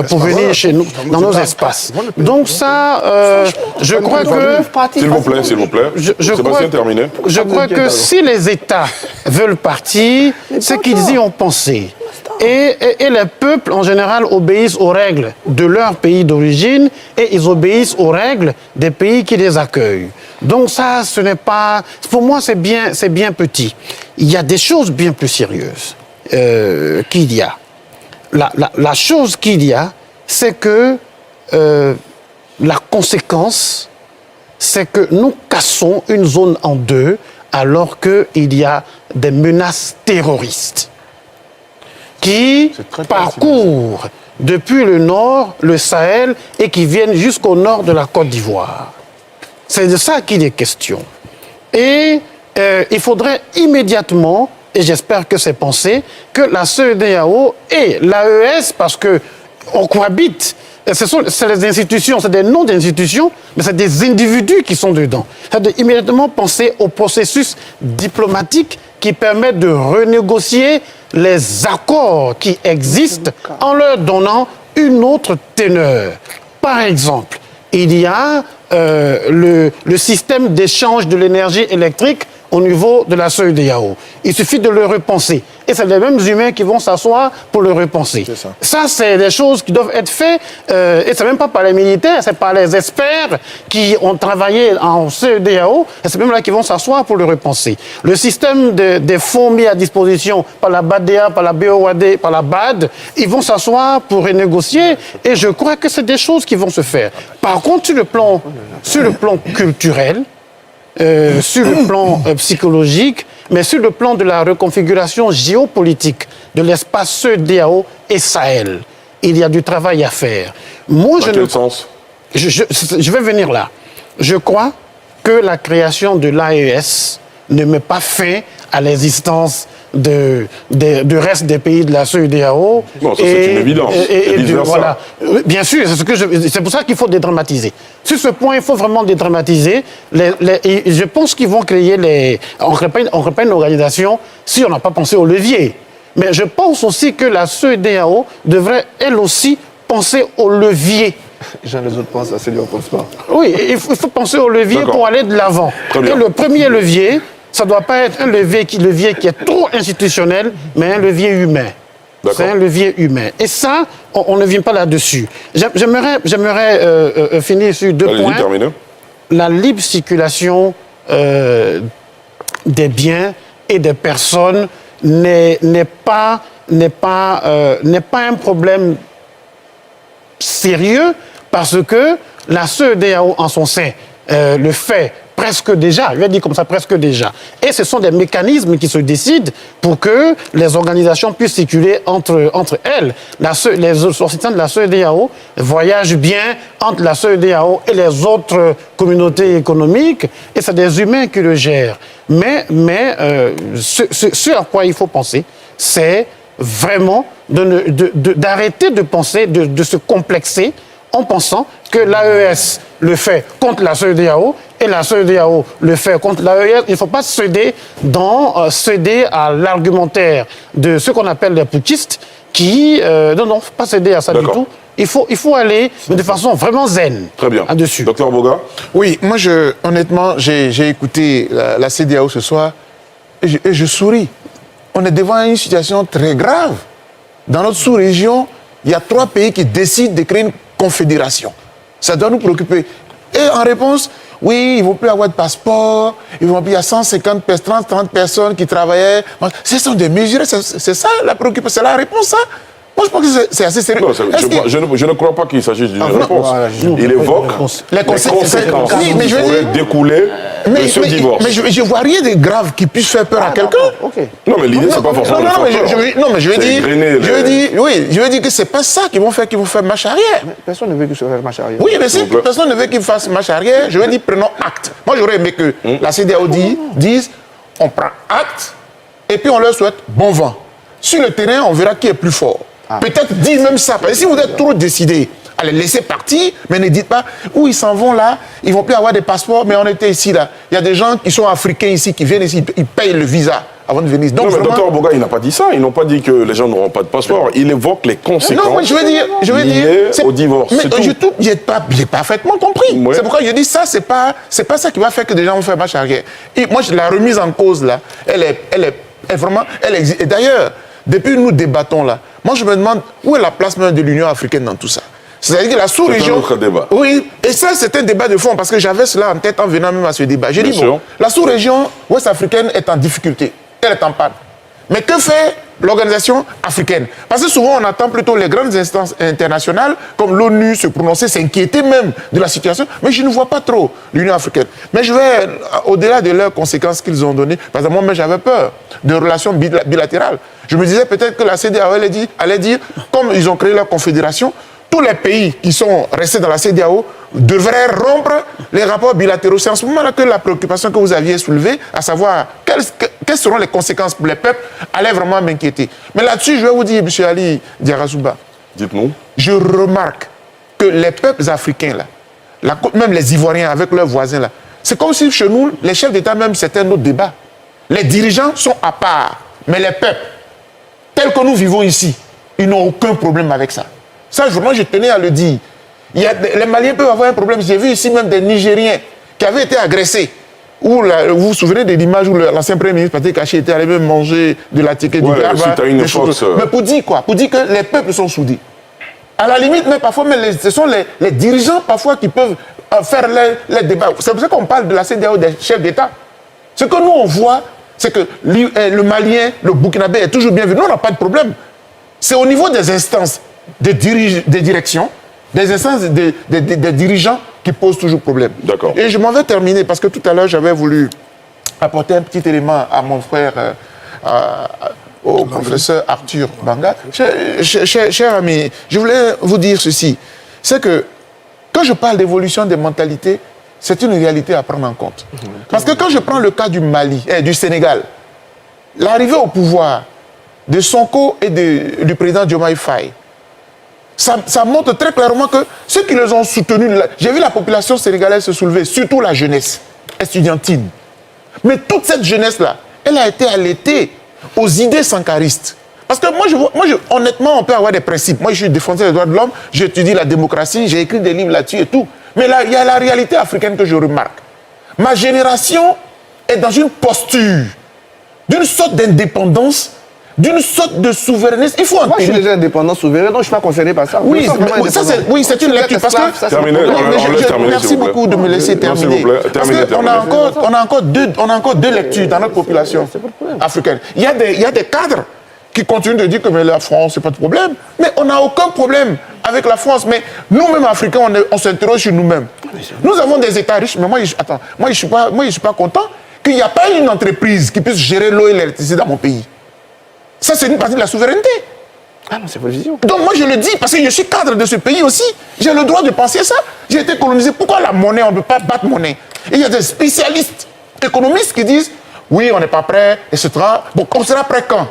pour venir chez nous, dans nos espaces. Donc ça, je crois que... S'il vous plaît. Sébastien, terminé. Je crois que si les États veulent partir, c'est qu'ils y ont pensé. Et les peuples, en général, obéissent aux règles de leur pays d'origine et ils obéissent aux règles des pays qui les accueillent. Donc ça, ce n'est pas... Pour moi, c'est bien petit. Il y a des choses bien plus sérieuses qu'il y a. La chose qu'il y a, c'est que la conséquence, c'est que nous cassons une zone en deux alors qu'il y a des menaces terroristes qui parcourent depuis le nord, le Sahel, et qui viennent jusqu'au nord de la Côte d'Ivoire. C'est de ça qu'il est question. Et il faudrait immédiatement, et j'espère que c'est pensé, que la CEDEAO et l'AES, parce qu'on cohabite, c'est les institutions, c'est des noms d'institutions, mais c'est des individus qui sont dedans. C'est immédiatement penser au processus diplomatique qui permet de renégocier les accords qui existent en leur donnant une autre teneur. Par exemple, il y a le système d'échange de l'énergie électrique au niveau de la CEDEAO. Il suffit de le repenser. Et c'est les mêmes humains qui vont s'asseoir pour le repenser. Ça, c'est des choses qui doivent être faites, et c'est même pas par les militaires, c'est par les experts qui ont travaillé en CEDEAO, et c'est même là qu'ils vont s'asseoir pour le repenser. Le système des fonds mis à disposition par la BADEA, par la BOAD, par la BAD, ils vont s'asseoir pour renégocier, et je crois que c'est des choses qui vont se faire. Par contre, sur le plan culturel, sur le plan psychologique, mais sur le plan de la reconfiguration géopolitique de l'espace CEDEAO et Sahel, il y a du travail à faire. Moi, Dans quel sens? Je vais venir là. Je crois que la création de l'AES ne met pas fin à l'existence du reste des pays de la CEDEAO. Non, ça c'est une évidence. Voilà. Bien sûr, c'est pour ça qu'il faut dédramatiser. Sur ce point, il faut vraiment dédramatiser. Je pense qu'ils vont créer on ne crée pas une organisation si on n'a pas pensé au levier. Mais je pense aussi que la CEDEAO devrait, elle aussi, penser au levier. Les autres pensent, la CEDEAO ne pense pas. Oui, il faut penser au levier pour aller de l'avant. Et le premier levier, ça ne doit pas être un levier qui est trop institutionnel, mais un levier humain. C'est un levier humain. Et ça, on ne vient pas là-dessus. J'aimerais finir sur deux points. Terminé. La libre circulation des biens et des personnes n'est pas un problème sérieux parce que la CEDEAO en son sein le fait presque déjà, je vais dire comme ça, presque déjà. Et ce sont des mécanismes qui se décident pour que les organisations puissent circuler entre elles. Les ressortissants de la CEDEAO voyagent bien entre la CEDEAO et les autres communautés économiques, et c'est des humains qui le gèrent. Mais ce à quoi il faut penser, c'est vraiment d'arrêter de penser, de se complexer en pensant que l'AES le fait contre la CEDEAO et la CEDEAO le fait contre l'AES. Il ne faut pas céder à l'argumentaire de ce qu'on appelle les putschistes qui... non, il ne faut pas céder à ça du tout. Il faut aller de façon vraiment zen. Très bien. Là-dessus. Docteur Boga? Oui, moi, honnêtement, j'ai écouté la CEDEAO ce soir et je souris. On est devant une situation très grave. Dans notre sous-région, il y a 3 pays qui décident de créer une confédération. Ça doit nous préoccuper. Et en réponse, oui, il ne vont plus avoir de passeport, il y a 150, 30 personnes qui travaillaient. Ce sont des mesures, c'est ça la préoccupation, c'est la réponse, ça. Moi, je pense que c'est assez sérieux. Non, je ne crois pas qu'il s'agisse d'une réponse. Il évoque les conséquences qui pourraient découler de ce divorce. Mais je ne vois rien de grave qui puisse faire peur à quelqu'un. Non, mais l'idée, c'est pas forcément de faire peur. Je veux dire que c'est pas ça qu'ils vont faire marche arrière. Personne ne veut qu'ils fassent marche arrière. Oui, mais si personne ne veut qu'ils fassent marche arrière, je veux dire, prenons acte. Moi, j'aurais aimé que la CEDEAO dise, on prend acte, et puis on leur souhaite bon vent. Sur le terrain, on verra qui est plus fort. Peut-être dire même ça. Parce que si vous êtes trop décidé à les laisser partir, mais ne dites pas où ils s'en vont là, ils ne vont plus avoir des passeports, mais on était ici là. Il y a des gens qui sont africains ici, qui viennent ici, ils payent le visa avant de venir. Donc, non, mais le docteur Boga, il n'a pas dit ça. Ils n'ont pas dit que les gens n'auront pas de passeport. Il évoque les conséquences liées au divorce. Mais YouTube, j'ai parfaitement compris. Ouais. C'est pourquoi je dis ça, c'est pas ça qui va faire que des gens vont faire marche arrière. Et moi, la remise en cause là, elle existe. Et d'ailleurs, depuis que nous débattons là, moi je me demande où est la place même de l'Union africaine dans tout ça. C'est-à-dire que la sous-région... C'est un autre débat. Oui, et ça c'est un débat de fond, parce que j'avais cela en tête en venant même à ce débat. J'ai dit, bon, la sous-région ouest-africaine est en difficulté, elle est en panne. Mais que fait l'organisation africaine? Parce que souvent on attend plutôt les grandes instances internationales, comme l'ONU, se prononcer, s'inquiéter même de la situation, mais je ne vois pas trop l'Union africaine. Mais je vais, au-delà de leurs conséquences qu'ils ont données, parce que moi j'avais peur de relations bilatérales. Je me disais peut-être que la CEDEAO allait dire, comme ils ont créé leur confédération, tous les pays qui sont restés dans la CEDEAO devraient rompre les rapports bilatéraux. C'est en ce moment-là que la préoccupation que vous aviez soulevée, à savoir quelles seront les conséquences pour les peuples, allait vraiment m'inquiéter. Mais là-dessus, je vais vous dire, M. Ali Diarra-Zouba, dites-nous. Je remarque que les peuples africains, là, même les Ivoiriens avec leurs voisins, là, c'est comme si chez nous, les chefs d'État même, c'était un autre débat. Les dirigeants sont à part, mais les peuples, tels que nous vivons ici, ils n'ont aucun problème avec ça. Ça, vraiment, je tenais à le dire. Les Maliens peuvent avoir un problème. J'ai vu ici même des Nigériens qui avaient été agressés. Vous vous souvenez de l'image où l'ancien Premier ministre Patrick Kaché était allé même manger de la ticket du garba. Mais pour dire quoi? Pour dire que les peuples sont soudés. À la limite, mais parfois, ce sont les dirigeants parfois qui peuvent faire les débats. C'est pour ça qu'on parle de la CEDEAO des chefs d'État. Ce que nous, on voit, c'est que le Malien, le Burkinabé est toujours bien vu. Nous, on n'a pas de problème. C'est au niveau des instances, des directions, des instances, des dirigeants qui posent toujours problème. D'accord. Et je m'en vais terminer parce que tout à l'heure, j'avais voulu apporter un petit élément à mon frère, au professeur Arthur Banga. Cher ami, je voulais vous dire ceci. C'est que quand je parle d'évolution des mentalités, c'est une réalité à prendre en compte. Parce que quand je prends le cas du Mali, du Sénégal, l'arrivée au pouvoir de Sonko et du président Diomaye Faye, ça montre très clairement que ceux qui les ont soutenus, j'ai vu la population sénégalaise se soulever, surtout la jeunesse estudiantine. Mais toute cette jeunesse-là, elle a été allaitée aux idées sankaristes. Parce que honnêtement, on peut avoir des principes. Moi, je suis défenseur des droits de l'homme, j'étudie la démocratie, j'ai écrit des livres là-dessus et tout. Mais là, il y a la réalité africaine que je remarque. Ma génération est dans une posture d'une sorte d'indépendance, d'une sorte de souverainisme. Il faut en Moi, je suis déjà indépendant, souverain, donc je ne suis pas concerné par ça. Oui, c'est une lecture. Parce que, merci beaucoup de me laisser terminer. Parce qu'on a encore deux lectures dans notre population africaine. Il y a des cadres qui continuent de dire que mais la France, c'est pas de problème. Mais on n'a aucun problème avec la France. Mais nous-mêmes, Africains, on s'interroge sur nous-mêmes. Nous avons des États riches, mais moi, je suis pas content qu'il n'y a pas une entreprise qui puisse gérer l'eau et l'électricité dans mon pays. Ça, c'est une partie de la souveraineté. Ah non, c'est votre vision. Donc moi, je le dis parce que je suis cadre de ce pays aussi. J'ai le droit de penser ça. J'ai été colonisé. Pourquoi la monnaie, on ne peut pas battre monnaie? Et il y a des spécialistes économistes qui disent, oui, on n'est pas prêt, etc. Bon, on sera prêt quand?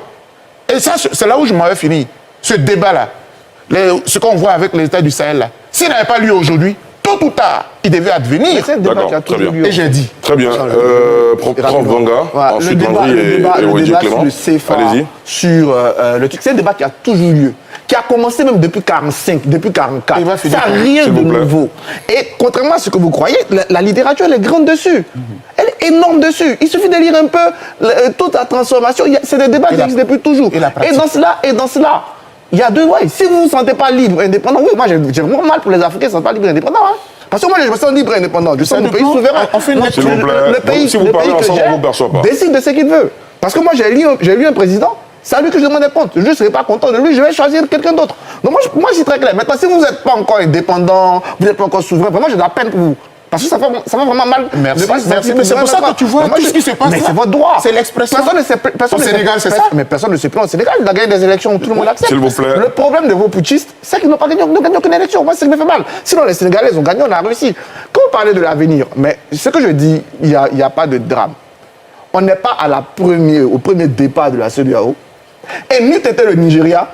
Et ça, c'est là où je m'avais fini. Ce débat-là, ce qu'on voit avec les États du Sahel, là, s'il n'avait pas lieu aujourd'hui, tôt ou tard, il devait advenir. D'accord, très bien. Et j'ai dit. Très bien. Prof Vanga, Voilà, ensuite Henri et Olivier Clément. Sur le CFA, Allez-y. sur le truc, c'est un débat qui a toujours lieu, qui a commencé même depuis 45, depuis 44. Il va finir. Ça n'a rien S'il de vous plaît. nouveau. Et contrairement à ce que vous croyez, la littérature, elle est grande dessus. Elle est énorme dessus. Il suffit de lire un peu toute la transformation. C'est des débats qui existent depuis toujours. et la pratique. Et dans cela, il y a deux voies. Si vous ne vous sentez pas libre, indépendant, oui, moi j'ai vraiment mal pour les Africains qui ne se sentent pas libres et indépendants. Hein. Parce que moi, je me sens libre et indépendant. Je sens mon pays souverain. On fait une Moi, S'il vous plaît. le pays, Si vous le parlez pays que ensemble, on j'ai ne vous perçoit pas. décide de ce qu'il veut. Parce que moi, j'ai lu un président, c'est à lui que je demande des comptes. Je ne serai pas content de lui, je vais choisir quelqu'un d'autre. Donc moi, je suis très clair. Maintenant, si vous n'êtes pas encore indépendant, vous n'êtes pas encore souverain, vraiment, j'ai de la peine pour vous. Parce que ça fait vraiment mal. Merci, de pas se sentir merci. Mais c'est pour ça souverain. que tu vois Mais moi, tout ce qui se passe Mais là. c'est votre droit. C'est l'expression. Personne Au ne Sénégal, c'est ça. Mais personne ne se plaint au Sénégal. Il a gagné des élections, tout le monde accepte. S'il vous plaît. Le problème de vos putschistes, c'est qu'ils n'ont pas gagné aucune élection. Moi, c'est ce qui me fait mal. Sinon, les Sénégalais ont gagné, on a réussi. Quand vous parlez de l'avenir, mais ce que je dis, il n'y a pas de drame. On n'est pas au premier départ de la CEDEAO. Et n'eût été le Nigeria,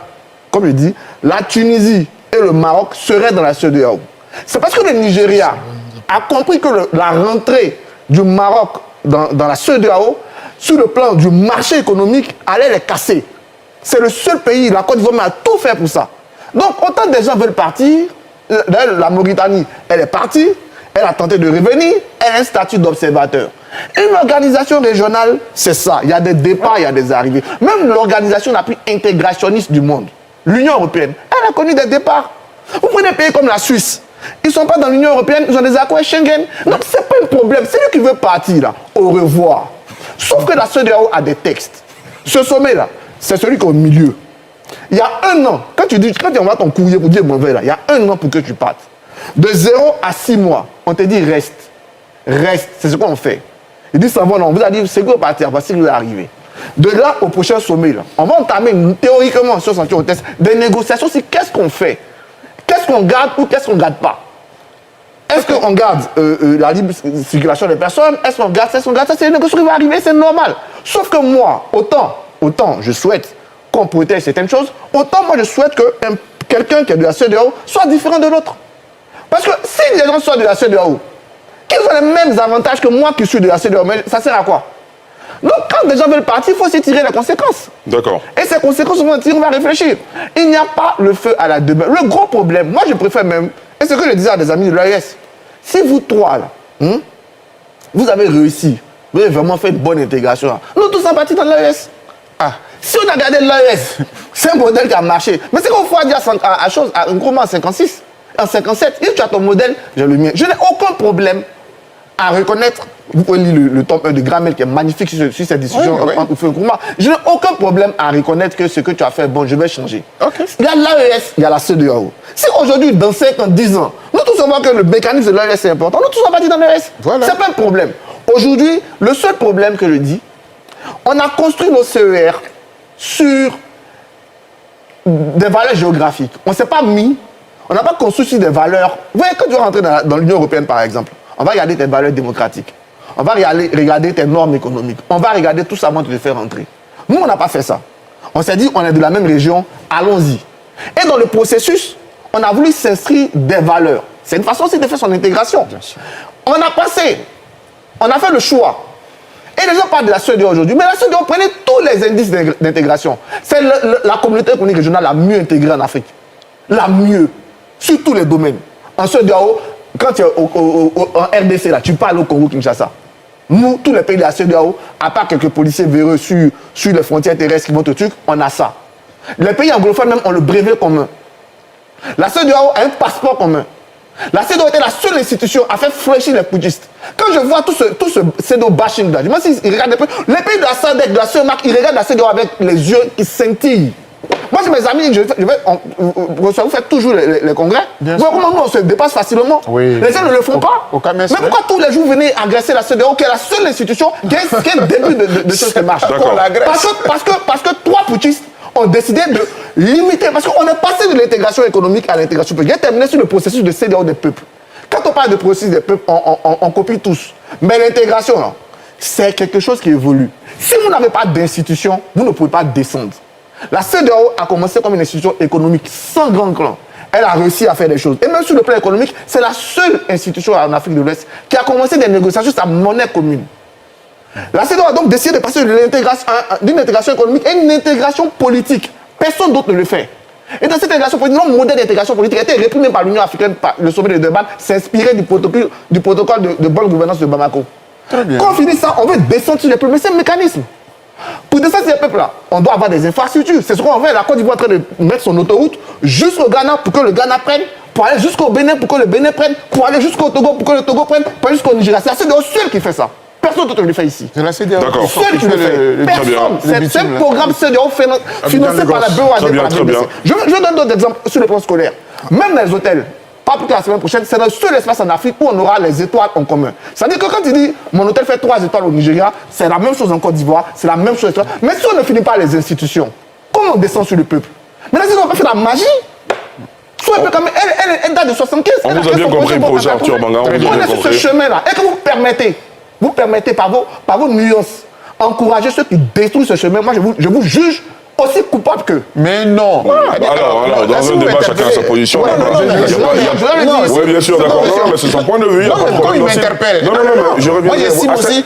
comme je dis, la Tunisie et le Maroc seraient dans la CEDEAO. C'est parce que le Nigeria a compris que la rentrée du Maroc dans la CEDEAO, sur le plan du marché économique, allait les casser. C'est le seul pays, la Côte d'Ivoire, a tout fait pour ça. Donc, autant des gens veulent partir, d'ailleurs, la Mauritanie, elle est partie, elle a tenté de revenir, elle a un statut d'observateur. Une organisation régionale, c'est ça. Il y a des départs, il y a des arrivées. Même l'organisation la plus intégrationniste du monde, l'Union européenne, elle a connu des départs. Vous prenez des pays comme la Suisse, ils ne sont pas dans l'Union européenne, ils ont des accords Schengen. Donc, ce n'est pas un problème. C'est lui qui veut partir, là. Au revoir. Sauf que la CEDEAO a des textes. Ce sommet-là, c'est celui qui est au milieu. Il y a un an, quand tu envoies ton courrier pour dire mauvais, là, il y a un an pour que tu partes. De 0 à 6 mois, on te dit reste. Reste, c'est ce qu'on fait. Ils disent, ça va, non, on vous a dit, c'est que vous partez, voici que vous arrivez. De là au prochain sommet, là, on va entamer théoriquement sur sanction test des négociations sur qu'est-ce qu'on fait. Qu'est-ce qu'on garde ou qu'est-ce qu'on ne garde pas? Est-ce qu'on garde la libre circulation des personnes? Est-ce qu'on garde ça? C'est une négociation qui va arriver, c'est normal. Sauf que moi, autant je souhaite qu'on protège certaines choses, autant moi je souhaite que quelqu'un qui est de la CEDEAO soit différent de l'autre. Parce que si les gens sont de la CEDEAO, qu'ils ont les mêmes avantages que moi qui suis de la CEDEAO, mais ça sert à quoi? Donc quand des gens veulent partir, il faut aussi tirer les conséquences. D'accord. Et ces conséquences, on va réfléchir. Il n'y a pas le feu à la demeure. Le gros problème, moi je préfère même, et ce que je disais à des amis de l'AES, si vous trois, là, vous avez réussi, vous avez vraiment fait une bonne intégration, là, nous tous sommes partis dans l'AES. Ah. Si on a gardé l'AES, c'est un modèle qui a marché. Mais c'est qu'on faut dire à un gros en 56, en 57, si tu as ton modèle, j'ai le mien. Je n'ai aucun problème à reconnaître. Vous pouvez lire le tome 1 de Gramel qui est magnifique sur cette discussion entre Oufé et Nkrumah. Je n'ai aucun problème à reconnaître que ce que tu as fait, bon, je vais changer. Okay. Il y a l'AES, il y a la CEDEAO. Si aujourd'hui, dans 5 ans, 10 ans, nous tous savons que le mécanisme de l'AES est important, nous tous sommes partis dans l'AES. Voilà. C'est pas un problème. Aujourd'hui, le seul problème que je dis, on a construit nos CER sur des valeurs géographiques. On ne s'est pas mis, on n'a pas construit sur des valeurs. Vous voyez, quand tu vas rentrer dans l'Union européenne, par exemple, on va regarder tes valeurs démocratiques. On va regarder tes normes économiques. On va regarder tout ça avant de te faire rentrer. Nous, on n'a pas fait ça. On s'est dit, on est de la même région, allons-y. Et dans le processus, on a voulu s'inscrire des valeurs. C'est une façon aussi de faire son intégration. On a fait le choix. Et les gens parlent de la CEDEAO aujourd'hui, mais la CEDEAO prenait tous les indices d'intégration. C'est la communauté économique régionale la mieux intégrée en Afrique. La mieux. Sur tous les domaines. En CEDEAO, quand tu es en RDC, là, tu parles au Congo-Kinshasa. Nous, tous les pays de la CEDEAO, à part quelques policiers véreux sur les frontières terrestres qui vont au truc, on a ça. Les pays anglophones même ont le brevet commun. La CEDEAO a un passeport commun. La CEDEAO était la seule institution à faire fléchir les putschistes. Quand je vois tout ce CEDEAO bashing là, je me dis, ils regardent les pays de la SADC, de la CEMAC, ils regardent la CEDEAO avec les yeux qui scintillent. Moi, j'ai mes amis, vous faites toujours les congrès. Bien Vous voyez comment nous, on se dépasse facilement. Oui. Les gens ne le font pas. Mais pourquoi tous les jours vous venez agresser la CEDEAO, qui est la seule institution qui est le début de choses qui marchent? Parce que trois putschistes ont décidé de limiter, parce qu'on est passé de l'intégration économique à l'intégration politique. J'ai terminé sur le processus de CEDEAO des peuples. Quand on parle de processus des peuples, on copie tous. Mais l'intégration, c'est quelque chose qui évolue. Si vous n'avez pas d'institution, vous ne pouvez pas descendre. La CEDEAO a commencé comme une institution économique sans grand clan. Elle a réussi à faire des choses. Et même sur le plan économique, c'est la seule institution en Afrique de l'Ouest qui a commencé des négociations sur sa monnaie commune. La CEDEAO a donc décidé de passer d'une intégration économique à une intégration politique. Personne d'autre ne le fait. Et dans cette intégration politique, notre modèle d'intégration politique a été réprimé par l'Union africaine, par le sommet de Durban, s'inspirer du protocole de bonne gouvernance de Bamako. Très bien. Quand on finit ça, on veut descendre sur les peuples. Mais c'est un mécanisme. Pour descendre sur les peuples-là, on doit avoir des infrastructures. C'est ce qu'on fait. La Côte d'Ivoire est en train de mettre son autoroute jusqu'au Ghana pour que le Ghana prenne, pour aller jusqu'au Bénin pour que le Bénin prenne, pour aller jusqu'au Togo pour que le Togo prenne, pour aller jusqu'au Nigeria. C'est la CEDEAO seul qui fait ça. Personne d'autre ne le fait ici. C'est la CEDEAO. D'accord. Seul qui le fait. Personne. C'est un programme CEDEAO financé par la BOAD et par la BBC. Je donne d'autres exemples sur le plan scolaire. Même dans les hôtels, pas plus que la semaine prochaine, c'est le seul espace en Afrique où on aura les étoiles en commun. C'est-à-dire que quand tu dis mon hôtel fait 3 étoiles au Nigeria, c'est la même chose en Côte d'Ivoire, c'est la même chose. Mais si on ne finit pas les institutions, comment on descend sur le peuple? Maintenant, si on n'a pas fait la magie, soit le peuple, elle date de 75. On vous a bien compris, professeur Arthur Banga. On est sur ce chemin-là. Et que vous permettez par vos nuances, encourager ceux qui détruisent ce chemin. Moi, je vous juge aussi coupable qu'eux. Mais non. Alors, dans un débat, chacun a sa position. Oui, bien sûr, d'accord. Non, mais c'est son point de vue. Quand il m'interpelle. Non, je reviens. Moi, j'estime aussi.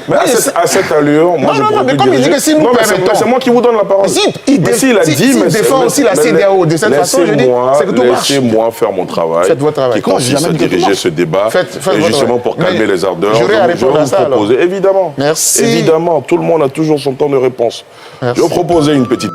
À cette allure, moi, je mais comme il dit que si nous permettons. C'est moi qui vous donne la parole. Mais s'il a dit, mais défend aussi la CEDEAO de cette façon, je dis, c'est que tout marche. Laissez-moi faire mon travail. Faites votre travail. Qui consiste à diriger ce débat. Et justement, pour calmer les ardeurs, je vais vous proposer, évidemment. Merci. Évidemment, tout le monde a toujours son temps de réponse. Je vais vous proposer une petite.